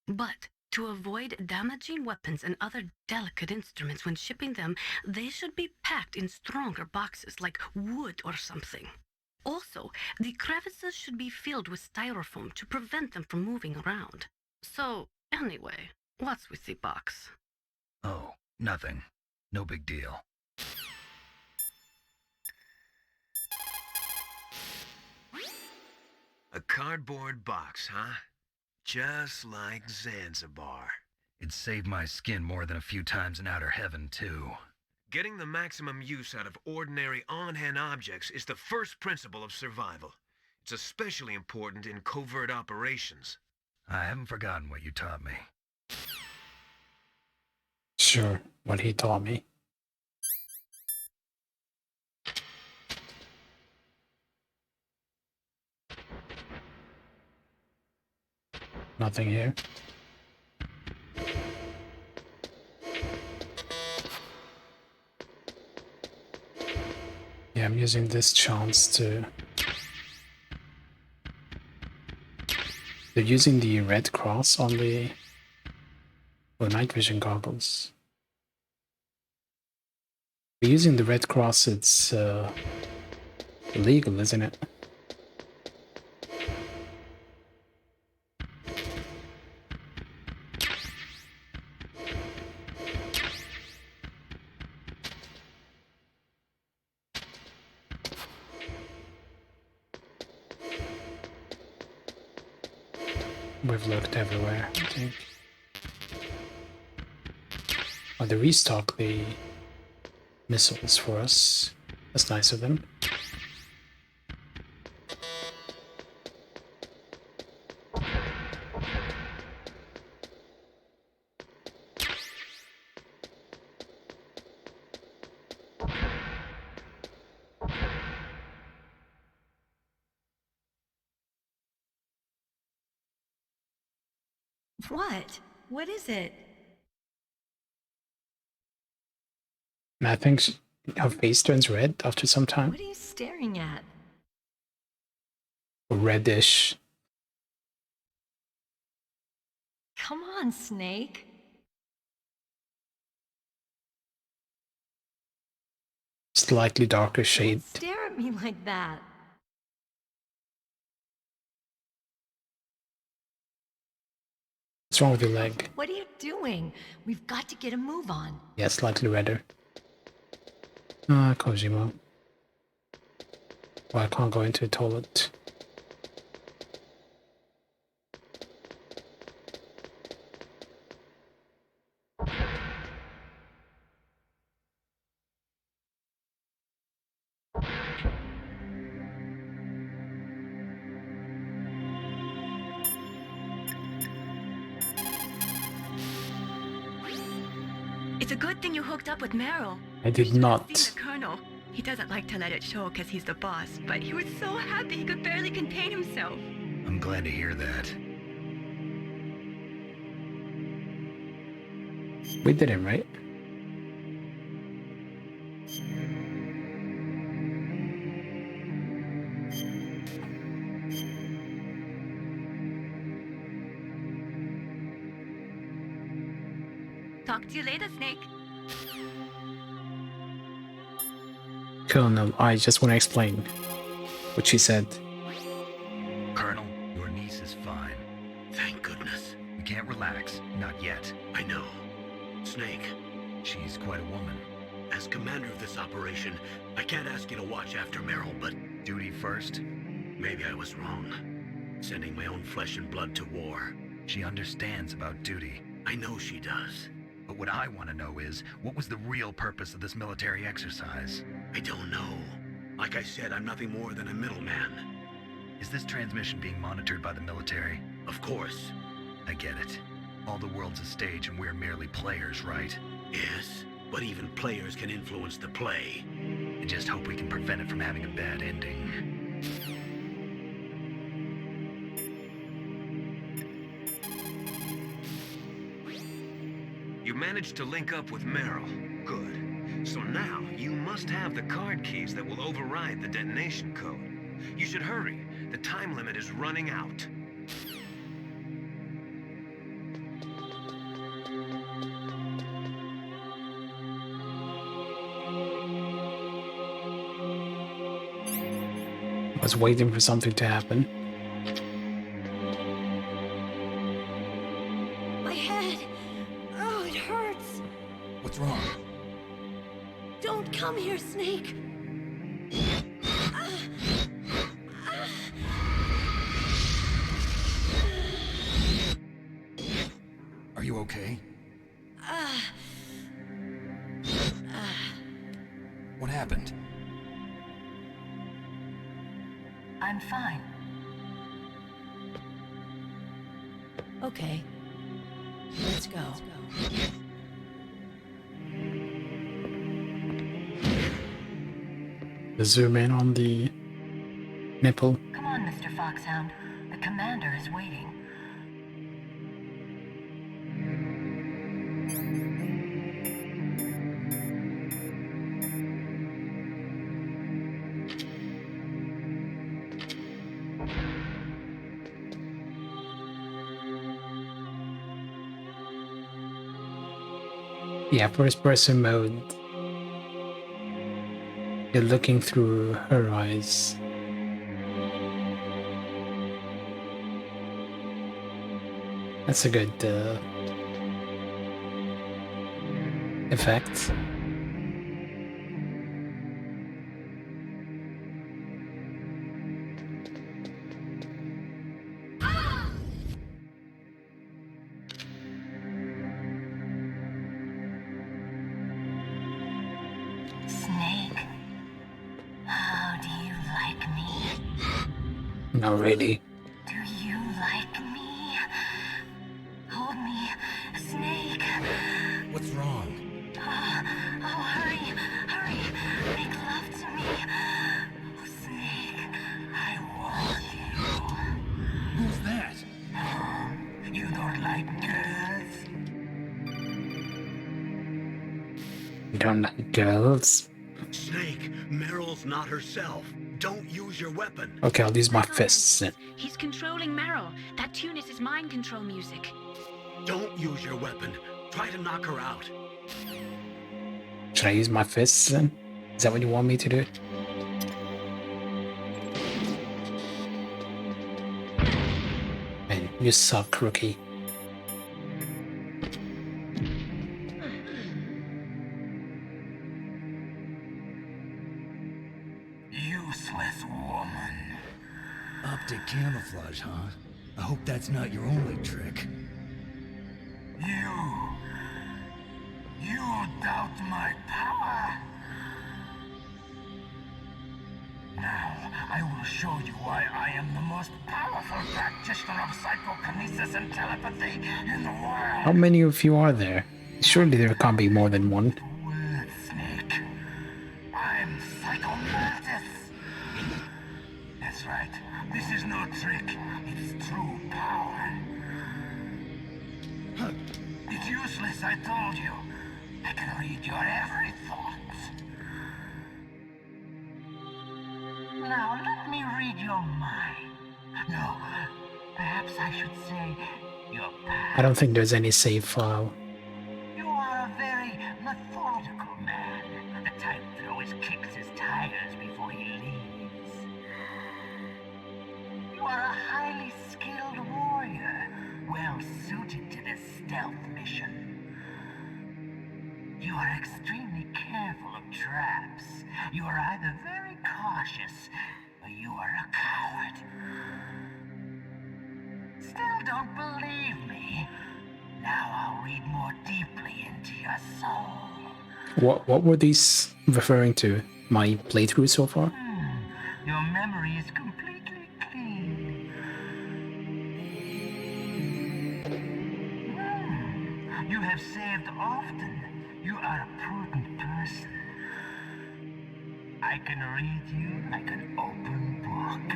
But To avoid damaging weapons and other delicate instruments when shipping them, they should be packed in stronger boxes, like wood or something. Also, the crevices should be filled with styrofoam to prevent them from moving around. So, anyway, what's with the box? Oh, nothing. No big deal. A cardboard box, huh? Just like Zanzibar. It saved my skin more than a few times in outer heaven, too. Getting the maximum use out of ordinary on-hand objects is the first principle of survival. It's especially important in covert operations. I haven't forgotten what you taught me. Sure, what he taught me. Nothing here. Yeah, I'm using this chance to... They're using the red cross on the night vision goggles. They're using the red cross, it's illegal, isn't it? We've looked everywhere, I think. Oh, they restock the missiles for us. That's nice of them. What? What is it? And I think her face turns red after some time. What are you staring at? Reddish. Come on, Snake. Slightly darker shade. Don't stare at me like that. What's wrong with your leg? What are you doing? We've got to get a move on. Yeah, slightly redder. Ah, Kojima. Well, I can't go into the toilet. It's a good thing you hooked up with Meryl. I did not. The Colonel. He doesn't like to let it show because he's the boss, but he was so happy he could barely contain himself. I'm glad to hear that. We did him, right? Talk to you later, Snake. Colonel, I just want to explain what she said. Colonel, your niece is fine. Thank goodness. We can't relax. Not yet. I know. Snake. She's quite a woman. As commander of this operation, I can't ask you to watch after Meryl, but... Duty first? Maybe I was wrong. Sending my own flesh and blood to war. She understands about duty. I know she does. But what I want to know is, what was the real purpose of this military exercise? I don't know. Like I said, I'm nothing more than a middleman. Is this transmission being monitored by the military? Of course. I get it. All the world's a stage and we're merely players, right? Yes, but even players can influence the play. I just hope we can prevent it from having a bad ending. You managed to link up with Meryl. Good. So now, you must have the card keys that will override the detonation code. You should hurry. The time limit is running out. I was waiting for something to happen. My head! Oh, it hurts! What's wrong? Don't come here, Snake! Are you okay? What happened? I'm fine. Okay. Let's go. Zoom in on the nipple. Come on, Mr. Foxhound. The commander is waiting. Yeah, first person mode. You're looking through her eyes. That's a good effect. Snake, how do you like me? Not really. Do you like me? Hold me, Snake. What's wrong? Oh, hurry, hurry. Make love to me. Oh, Snake, I want you. Who's that? You don't like girls? You don't like girls? Snake, Meryl's not herself. Don't use your weapon. Okay, I'll use my fists then. He's controlling Meryl. That tune is his mind control music. Don't use your weapon. Try to knock her out. Should I use my fists then? Is that what you want me to do? Man, you suck, rookie. Useless woman. Optic camouflage, huh? I hope that's not your only trick. You doubt my power? Now, I will show you why I am the most powerful practitioner of psychokinesis and telepathy in the world. How many of you are there? Surely there can't be more than one. Snake. I'm Psychomantis. That's right. This is no trick. It's true power. It's useless, I told you. I can read your every thought. Now, let me read your mind. No, perhaps I should say your past. I don't think there's any save file. You are a very methodical man. The type that always kicks his tires before he leaves. You are a highly skilled warrior, well suited to this stealth mission. You are extremely careful of traps. You are either very cautious, or you are a coward. Still don't believe me? Now I'll read more deeply into your soul. What were these referring to? My playthrough so far? Your memory is completely clean. You have saved often. You are a prudent person. I can read you like an open book.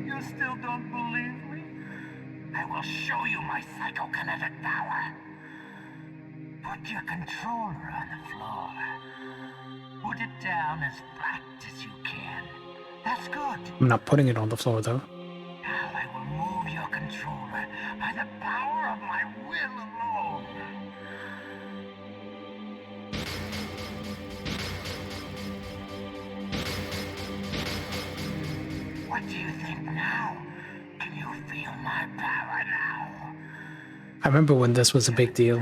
You still don't believe me? I will show you my psychokinetic power. Put your controller on the floor. Put it down as flat as you can. That's good. I'm not putting it on the floor though. Now I will move your controller by the power of my will alone. What do you think now? Can you feel my power now? I remember when this was a big deal.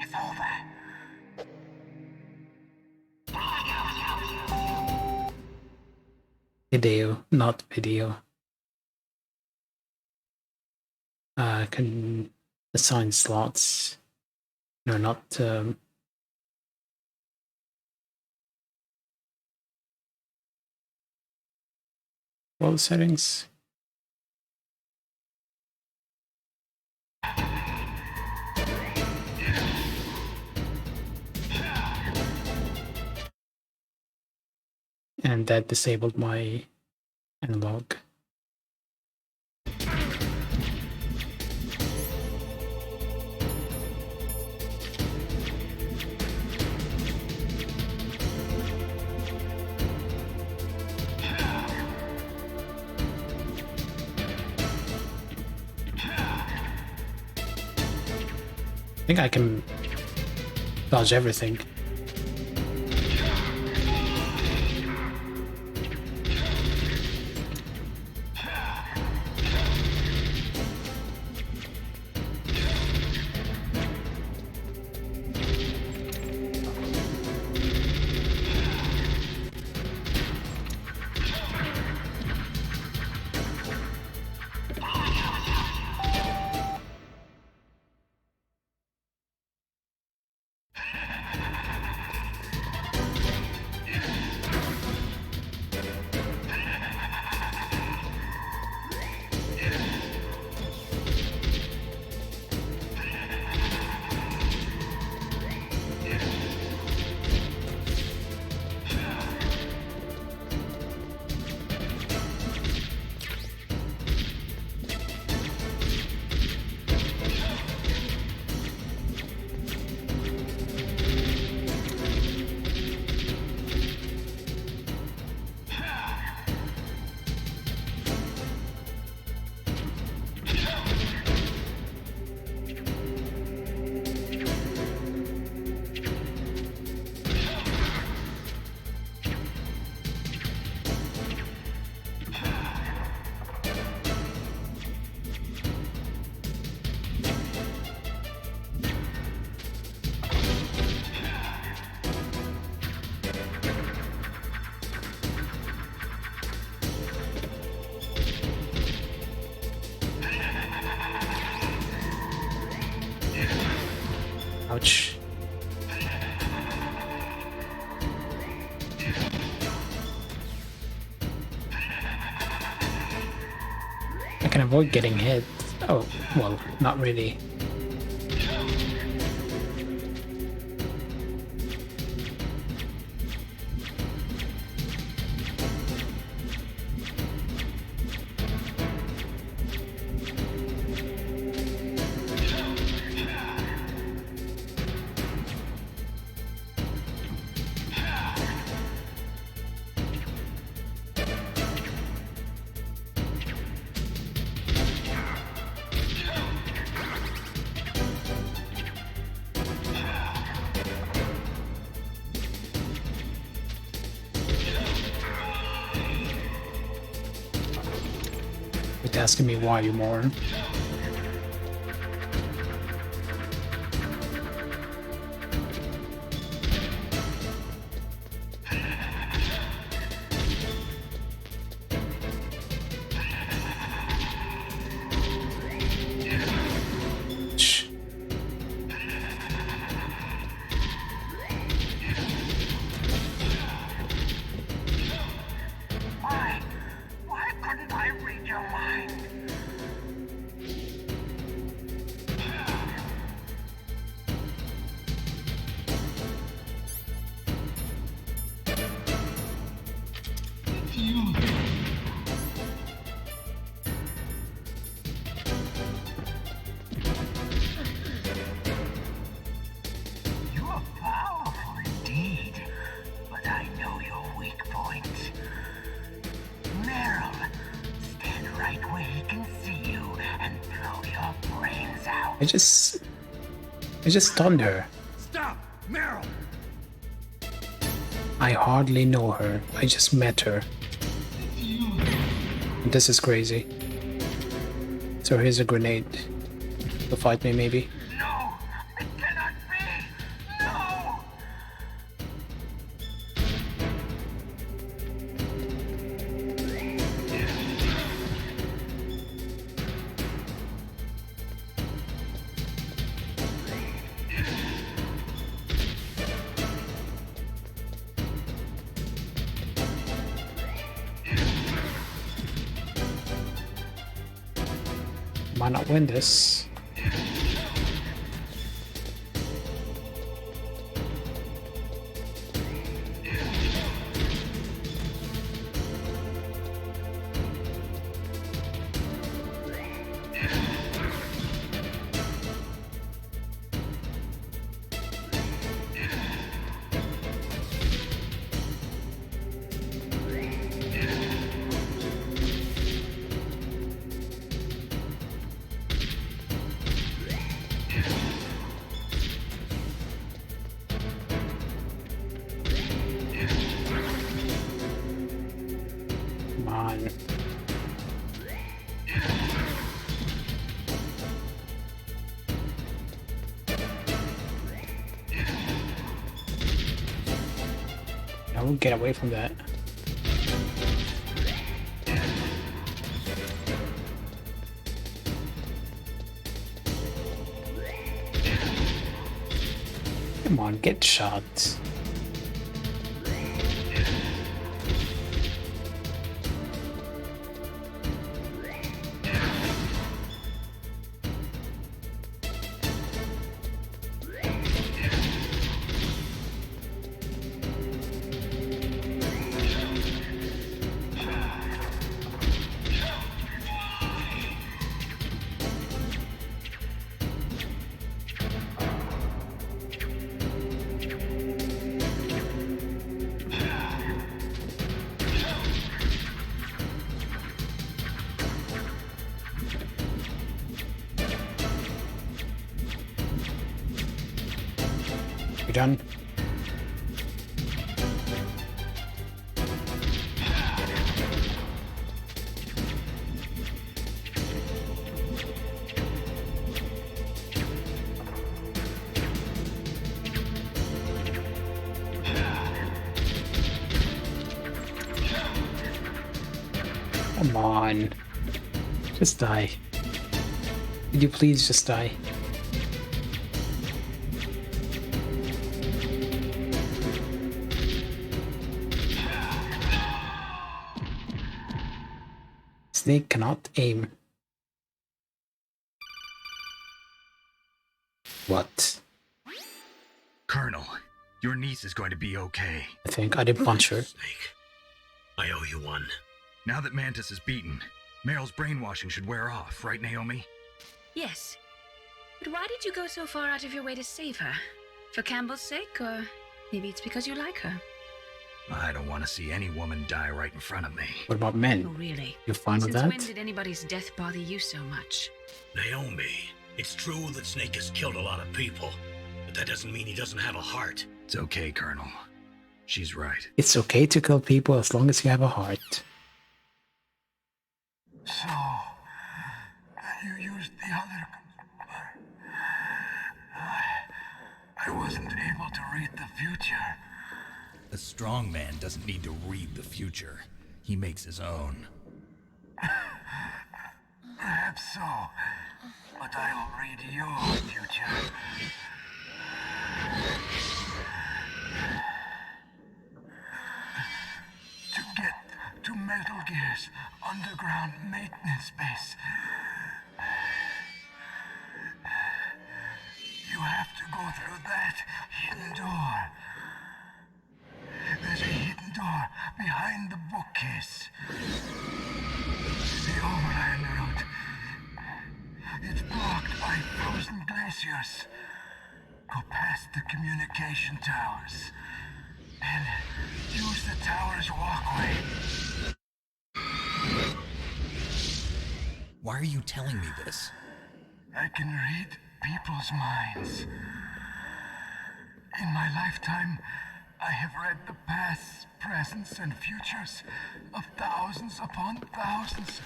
It's over. Video, not video. Can assign slots. No, not world settings. And that disabled my analog. I think I can dodge everything. Ouch. I can avoid getting hit. Oh, well, not really. It's asking me why you more. Why couldn't I read your mind? You are powerful indeed, but I know your weak point. Meryl, stand right where he can see you and blow your brains out. I just stunned her. Stop! Meryl! I hardly know her. I just met her. This is crazy. So here's a grenade. To fight me, maybe? No! It cannot be! No! Might not win this. Come on. I won't get away from that. Come on, get shot. You done? Come on. Just die. Could you please just die? Snake cannot aim. What? Colonel, your niece is going to be okay. I think I did punch her. Snake, I owe you one. Now that Mantis is beaten, Meryl's brainwashing should wear off, right, Naomi? Yes. But why did you go so far out of your way to save her? For Campbell's sake, or maybe it's because you like her? I don't want to see any woman die right in front of me. What about men? Oh, really? You fine with Since that? when did anybody's death bother you so much? Naomi, it's true that Snake has killed a lot of people, but that doesn't mean he doesn't have a heart. It's okay, Colonel. She's right. It's okay to kill people as long as you have a heart. So, you used the other... I wasn't able to read the future. A strong man doesn't need to read the future. He makes his own. Perhaps so, but I'll read your future. To get to Metal Gear's underground maintenance base, you have to go through that hidden door. There's a hidden door behind the bookcase. The overland route. It's blocked by frozen glaciers. Go past the communication towers. And use the tower's walkway. Why are you telling me this? I can read people's minds. In my lifetime, I have read the pasts, presents, and futures of thousands upon thousands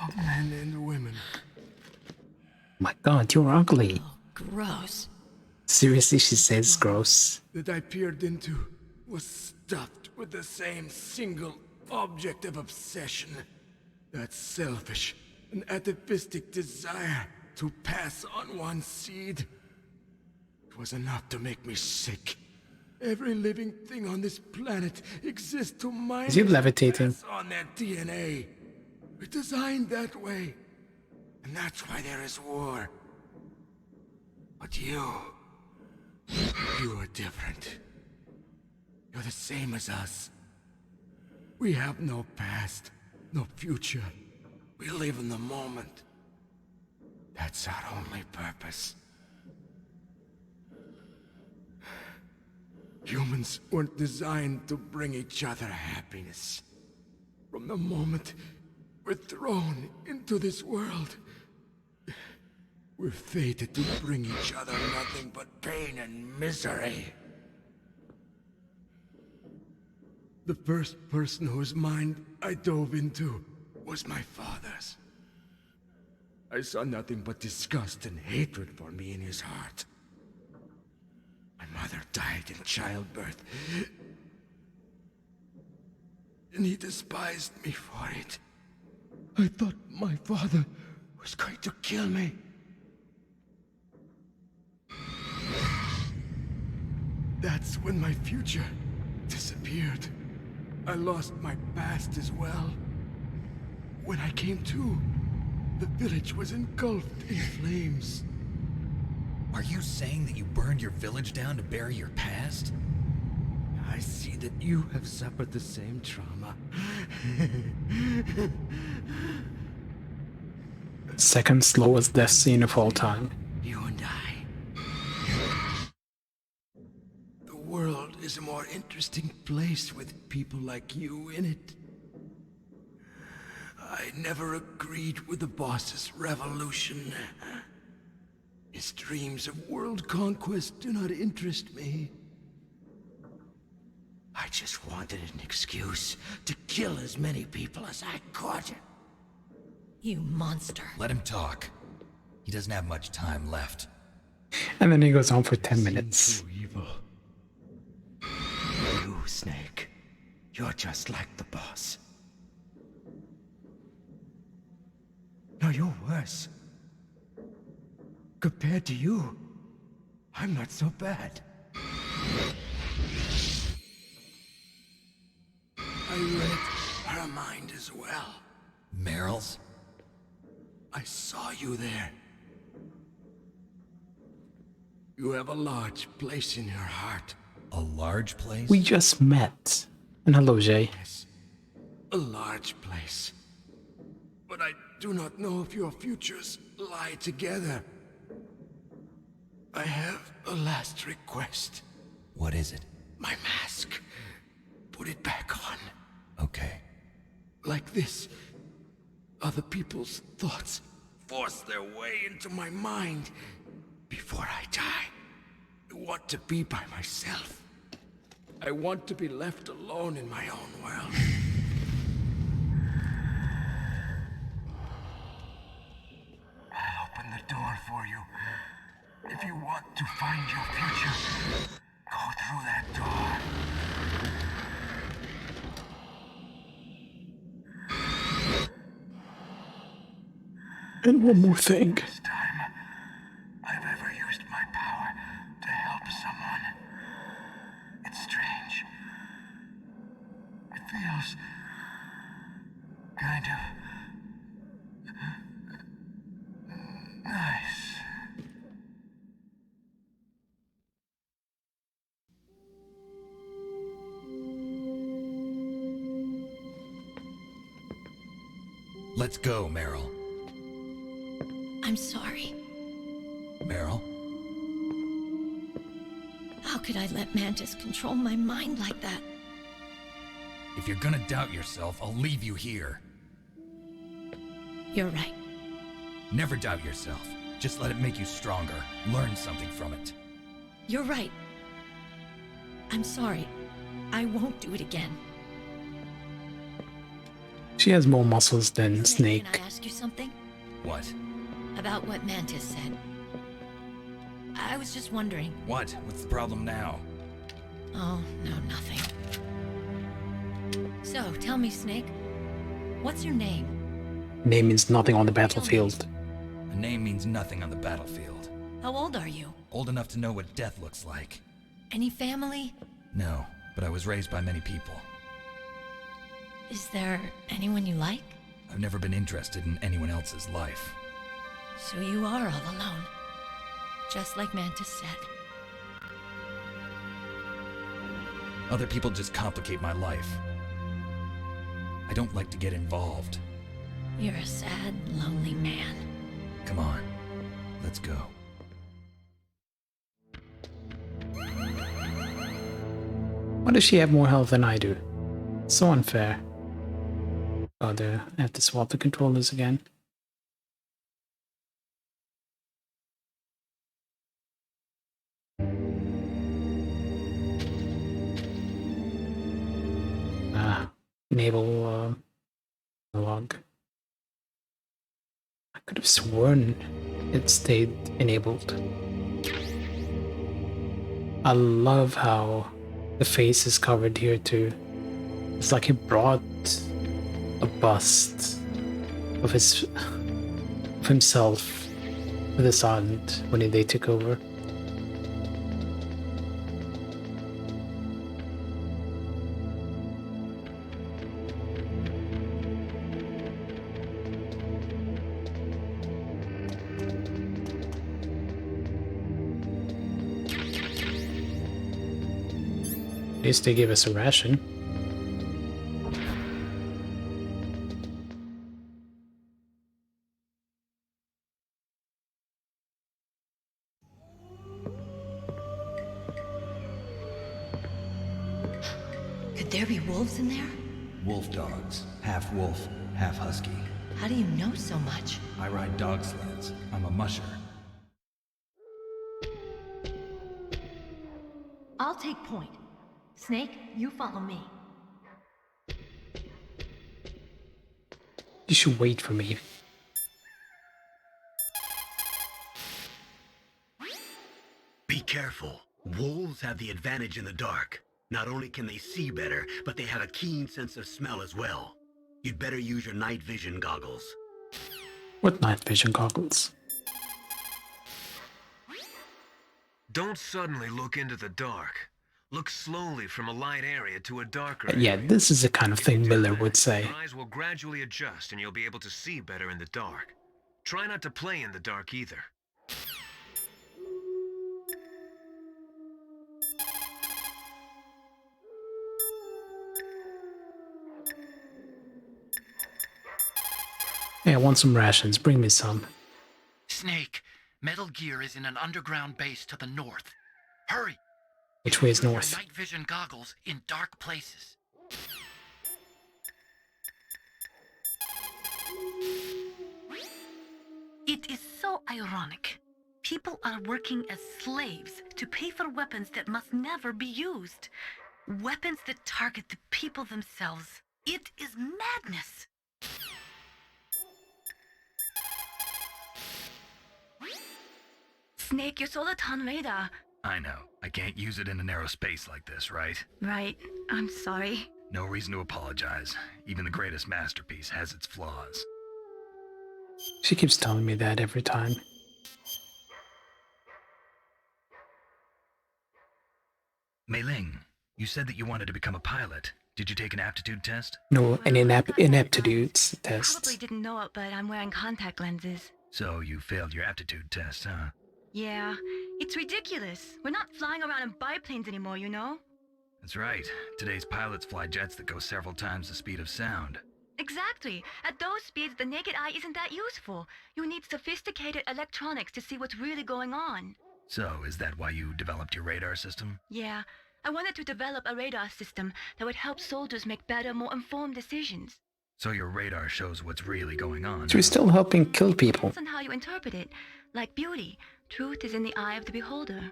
of men and women. My god, you're ugly. Gross. Seriously, she says gross. That I peered into was stuffed with the same single object of obsession. That selfish and atavistic desire to pass on one seed. It was enough to make me sick. Every living thing on this planet exists to mine Is he levitating? pass on their DNA. We're designed that way. And that's why there is war. But you are different. You're the same as us. We have no past, no future. We live in the moment. That's our only purpose. Humans weren't designed to bring each other happiness. From the moment we're thrown into this world, we're fated to bring each other nothing but pain and misery. The first person whose mind I dove into was my father's. I saw nothing but disgust and hatred for me in his heart. My mother died in childbirth, and he despised me for it. I thought my father was going to kill me. That's when my future disappeared. I lost my past as well. When I came to, the village was engulfed in flames. Are you saying that you burned your village down to bury your past? I see that you have suffered the same trauma. Second slowest death scene of all time. You and I. The world is a more interesting place with people like you in it. I never agreed with the boss's revolution. His dreams of world conquest do not interest me. I just wanted an excuse to kill as many people as I could. You monster. Let him talk. He doesn't have much time left. And then he goes on for 10 minutes. Too evil. You, Snake. You're just like the boss. No, you're worse. Compared to you, I'm not so bad. I read her mind as well. Meryl's? I saw you there. You have a large place in your heart. A large place? We just met. And hello, Jay. Yes, a large place. But I do not know if your futures lie together. I have a last request. What is it? My mask. Put it back on. Okay. Like this, other people's thoughts force their way into my mind. Before I die, I want to be by myself. I want to be left alone in my own world. I'll open the door for you. If you want to find your future, go through that door. And one more thing. First time I've ever used my power to help someone. It's strange. It feels kind of nice. Let's go, Meryl. I'm sorry. Meryl? How could I let Mantis control my mind like that? If you're gonna doubt yourself, I'll leave you here. You're right. Never doubt yourself. Just let it make you stronger. Learn something from it. You're right. I'm sorry. I won't do it again. She has more muscles than Snake, Snake. can I ask you something? What? About what Mantis said. I was just wondering. What? What's the problem now? Oh, no, nothing. So, tell me, Snake, what's your name? Name means nothing on the battlefield. A name means nothing on the battlefield. How old are you? Old enough to know what death looks like. Any family? No, but I was raised by many people. Is there anyone you like? I've never been interested in anyone else's life. So you are all alone. Just like Mantis said. Other people just complicate my life. I don't like to get involved. You're a sad, lonely man. Come on, let's go. Why does she have more health than I do? So unfair. Oh, I have to swap the controllers again. Enable log. I could have sworn it stayed enabled. I love how the face is covered here too. It's like he brought a bust of himself to this island when they took over. At least they gave us a ration. Could there be wolves in there? Wolf dogs. Half wolf, half husky. How do you know so much? I ride dog sleds. I'm a musher. I'll take point. Snake, you follow me. You should wait for me. Be careful. Wolves have the advantage in the dark. Not only can they see better, but they have a keen sense of smell as well. You'd better use your night vision goggles. What night vision goggles? Don't suddenly look into the dark. Look slowly from a light area to a darker Yeah, area. this is the kind of thing Miller would say. Your eyes will gradually adjust and you'll be able to see better in the dark. Try not to play in the dark either. Hey, I want some rations. Bring me some. Snake, Metal Gear is in an underground base to the north. Hurry! Which way is Use your north? night vision goggles in dark places. It is so ironic. People are working as slaves to pay for weapons that must never be used. Weapons that target the people themselves. It is madness. Snake, your Soliton radar. I know. I can't use it in a narrow space like this, right? Right. I'm sorry. No reason to apologize. Even the greatest masterpiece has its flaws. She keeps telling me that every time. Mei Ling, you said that you wanted to become a pilot. Did you take an aptitude test? No, an inaptitudes test. Probably didn't know it, but I'm wearing contact lenses. So you failed your aptitude test, huh? Yeah, it's ridiculous. We're not flying around in biplanes anymore, you know? That's right. Today's pilots fly jets that go several times the speed of sound. Exactly. At those speeds, the naked eye isn't that useful. You need sophisticated electronics to see what's really going on. So, is that why you developed your radar system? Yeah, I wanted to develop a radar system that would help soldiers make better, more informed decisions. So your radar shows what's really going on. So we're still helping kill people. Depends on how you interpret it. Like beauty, truth is in the eye of the beholder.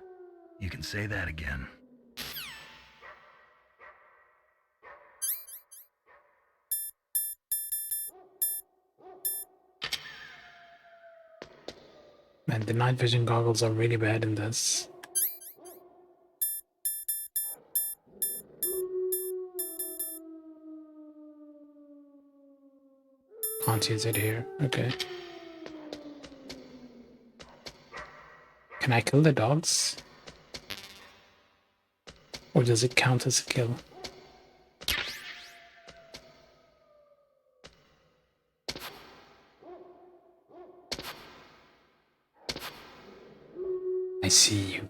You can say that again. Man, the night vision goggles are really bad in this. Can't use it here. Okay. Can I kill the dogs? Or does it count as a kill? I see you.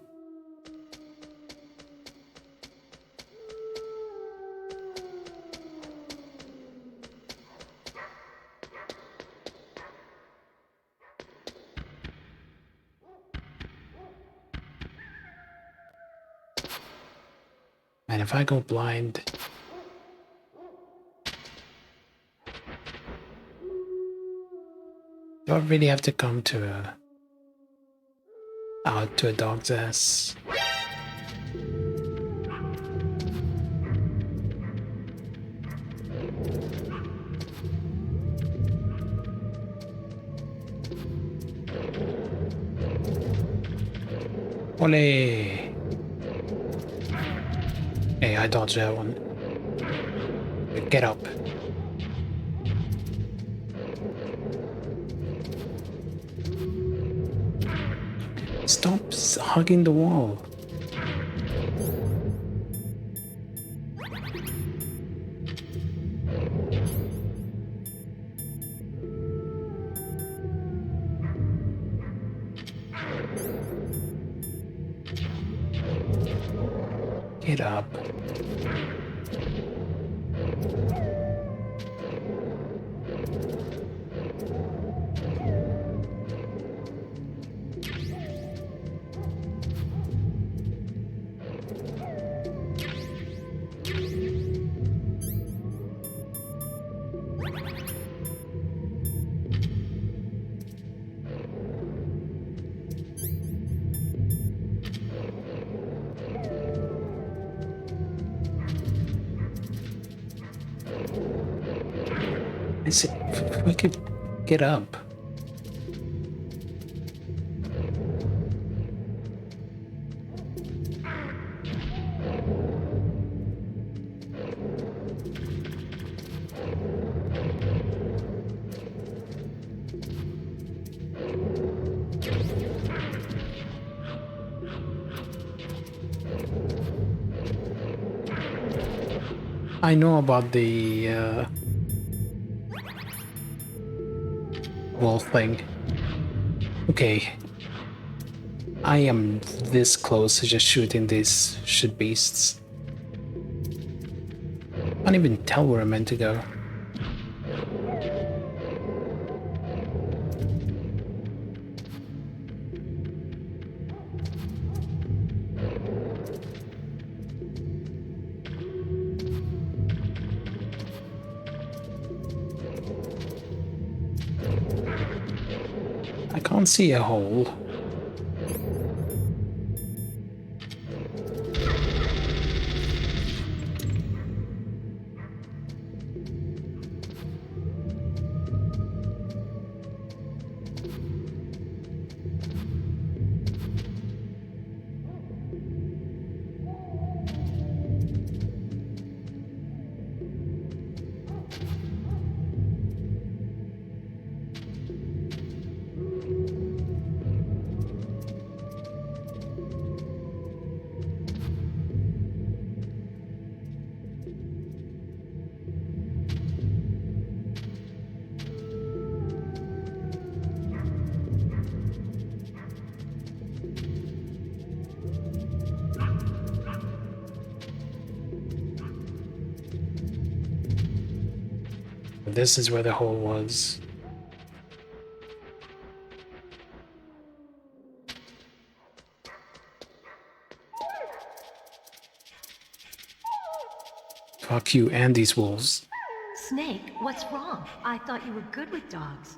And if I go blind, do I really have to come to out to a dog's ass? Ole! Hey, I dodged that one. Get up. Stop hugging the wall. Get up. I said, if we could get up. I know about the wall thing. Okay. I am this close to just shooting these shit beasts. I can't even tell where I'm meant to go. I can't see a hole. This is where the hole was. Fuck you and these wolves. Snake, what's wrong? I thought you were good with dogs.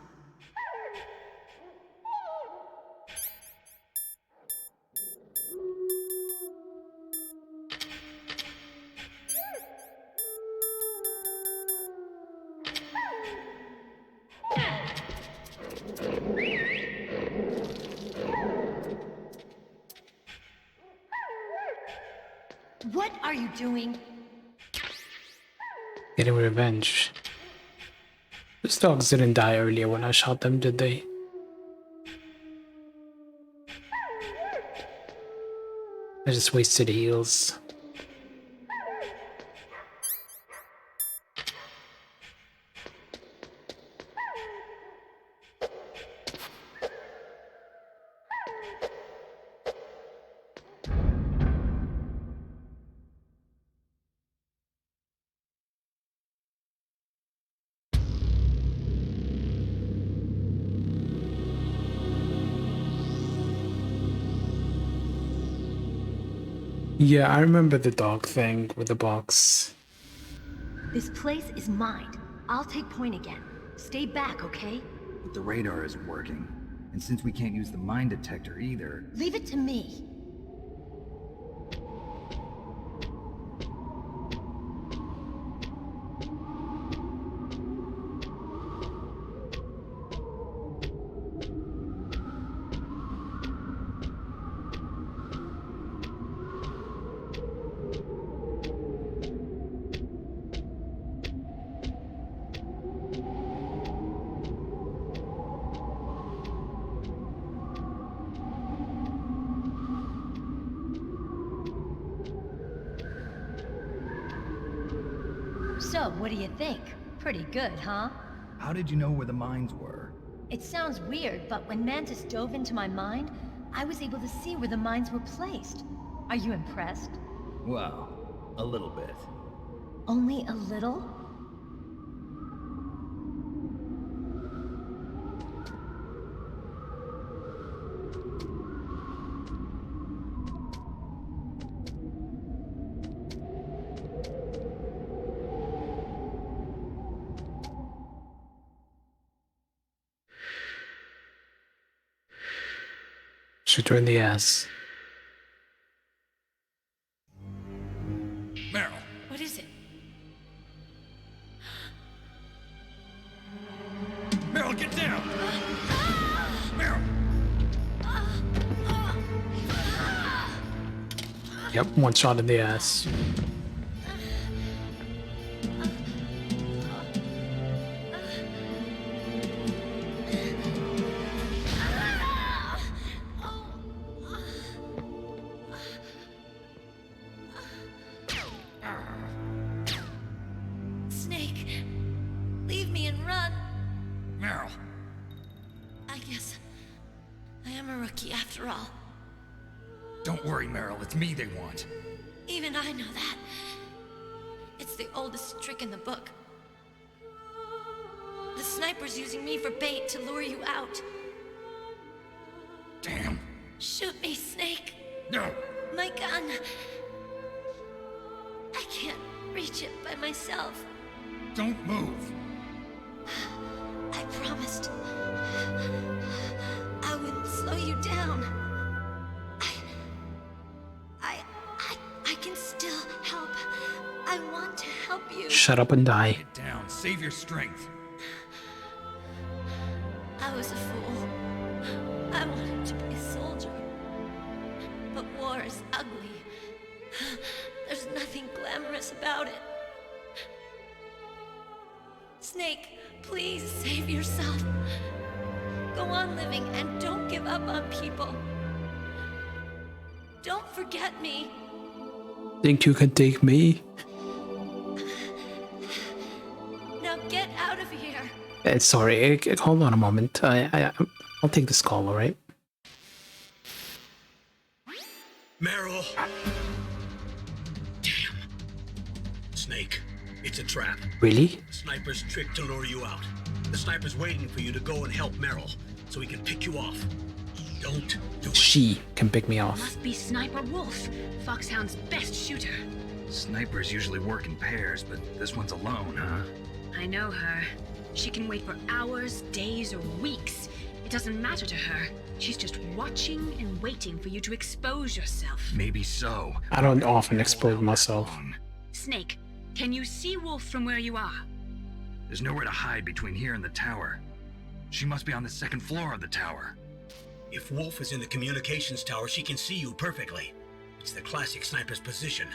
What are you doing? Getting revenge. Those dogs didn't die earlier when I shot them, did they? I just wasted heals. Yeah, I remember the dog thing with the box. This place is mine. I'll take point again. Stay back, okay? But the radar isn't working. And since we can't use the mine detector either... Leave it to me. So, what do you think? Pretty good, huh? How did you know where the mines were? It sounds weird, but when Mantis dove into my mind, I was able to see where the mines were placed. Are you impressed? Well, a little bit. Only a little? Shoot her in the ass. Meryl. What is it? Meryl, get down! Meryl! Yep, one shot in the ass. Snake, leave me and run. Meryl. I guess I am a rookie after all. Don't worry, Meryl. It's me they want. Even I know that. It's the oldest trick in the book. The sniper's using me for bait to lure you out. Damn. Shoot me, Snake. No. My gun. I can't reach it by myself. Don't move. I promised. I wouldn't slow you down. I can still help. I want to help you. Shut up and die. Get down. Save your strength. I was a fool. I wanted to be a soldier. But war is ugly. There's nothing glamorous about it. Snake, please save yourself. Go on living and don't give up on people. Don't forget me. Think you can take me? Now get out of here. Sorry, hold on a moment. I'll take this call, alright? Meryl! Damn. Snake, it's a trap. Really? Sniper's trick to lure you out. The sniper's waiting for you to go and help Meryl, so he can pick you off. Don't do it. She can pick me off. Must be Sniper Wolf, Foxhound's best shooter. Snipers usually work in pairs, but this one's alone, huh? I know her. She can wait for hours, days, or weeks. It doesn't matter to her. She's just watching and waiting for you to expose yourself. Maybe so. I don't often expose myself. Snake, can you see Wolf from where you are? There's nowhere to hide between here and the tower. She must be on the second floor of the tower. If Wolf is in the communications tower, she can see you perfectly. It's the classic sniper's position.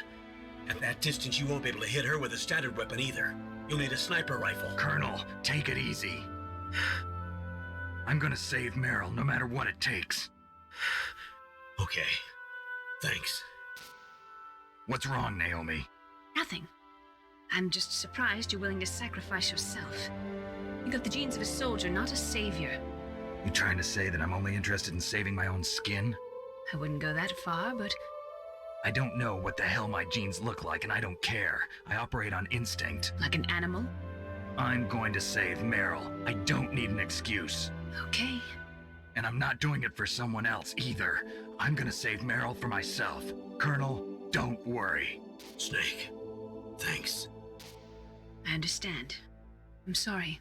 At that distance, you won't be able to hit her with a standard weapon either. You'll need a sniper rifle. Colonel, take it easy. I'm gonna save Meryl no matter what it takes. Okay. Thanks. What's wrong, Naomi? Nothing. I'm just surprised you're willing to sacrifice yourself. You got the genes of a soldier, not a savior. You trying to say that I'm only interested in saving my own skin? I wouldn't go that far, but I don't know what the hell my genes look like, and I don't care. I operate on instinct. like an animal? I'm going to save Meryl. I don't need an excuse. Okay. And I'm not doing it for someone else either. I'm gonna save Meryl for myself. Colonel, don't worry. Snake, thanks. I understand. I'm sorry.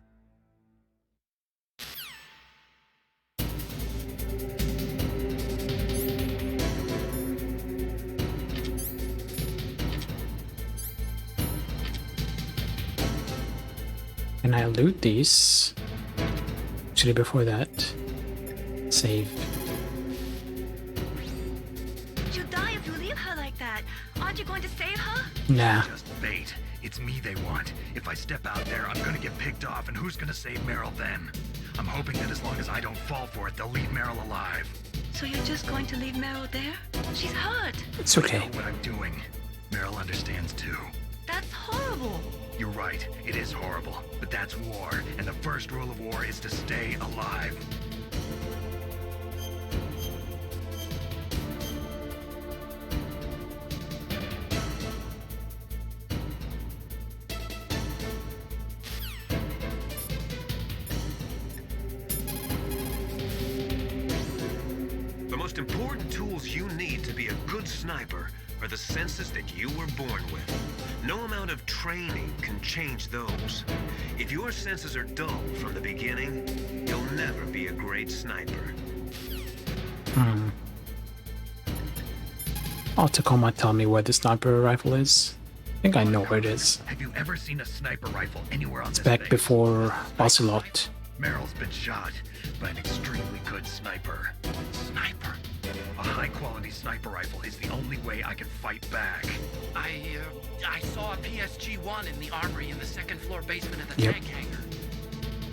Can I loot these? Actually, before that, save. She'll die if you leave her like that. Aren't you going to save her? Nah. Just bait. It's me they want. If I step out there, I'm gonna get picked off, and who's gonna save Meryl then? I'm hoping that as long as I don't fall for it, they'll leave Meryl alive. So you're just going to leave Meryl there? She's hurt. It's okay. I know what I'm doing. Meryl understands too. That's horrible. You're right, it is horrible, but that's war, and the first rule of war is to stay alive. The most important tools you need to be a good sniper are the senses that you were born with. No amount of training can change those. If your senses are dull from the beginning, you'll never be a great sniper. Oh, Tacoma, tell me where the sniper rifle is. I think I know where it is. Have you ever seen a sniper rifle anywhere on It's this back base? before Ocelot. Meryl's been shot by an extremely good sniper. Sniper? A high-quality sniper rifle is the only way I can fight back. I saw a PSG-1 in the armory in the second floor basement of the Yep. tank hangar.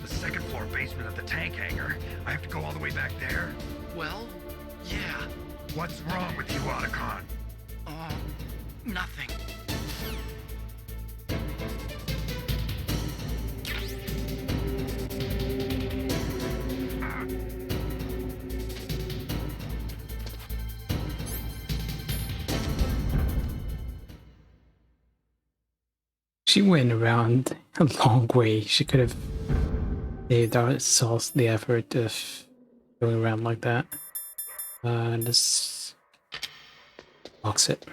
The second floor basement of the tank hangar? I have to go all the way back there? Well, yeah. What's wrong with you, Otacon? Nothing. She went around a long way. She could have saved ourselves the effort of going around like that. Let's box it.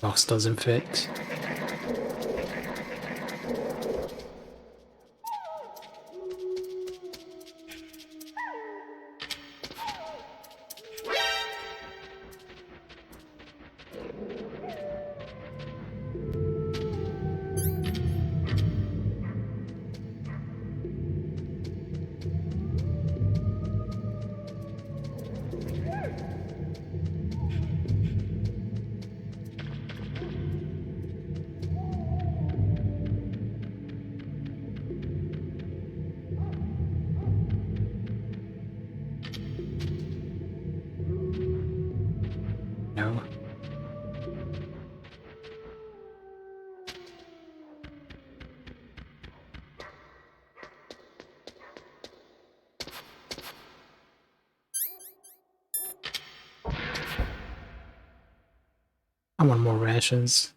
Box doesn't fit. No. I want more rations.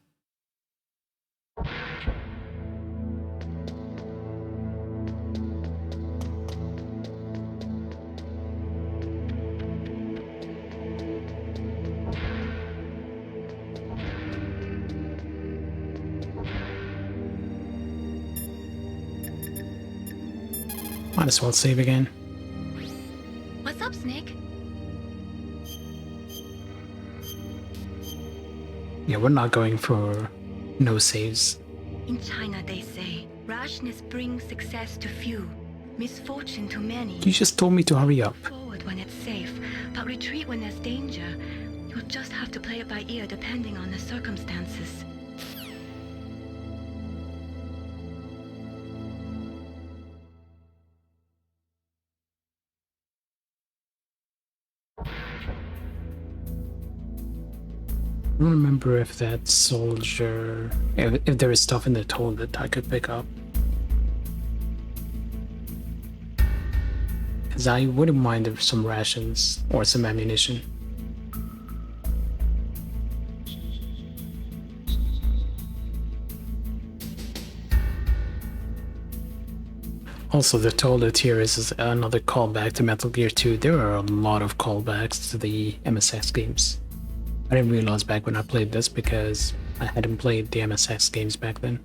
Might as well save again. What's up, Snake? Yeah, we're not going for no saves. In China, they say, rashness brings success to few, misfortune to many. You just told me to hurry up. Forward when it's safe, but retreat when there's danger. You'll just have to play it by ear depending on the circumstances. I don't remember if that soldier... if there is stuff in the toilet I could pick up. Because I wouldn't mind if some rations or some ammunition. Also, the toilet here is another callback to Metal Gear 2. There are a lot of callbacks to the MSX games. I didn't realize back when I played this because I hadn't played the MSX games back then.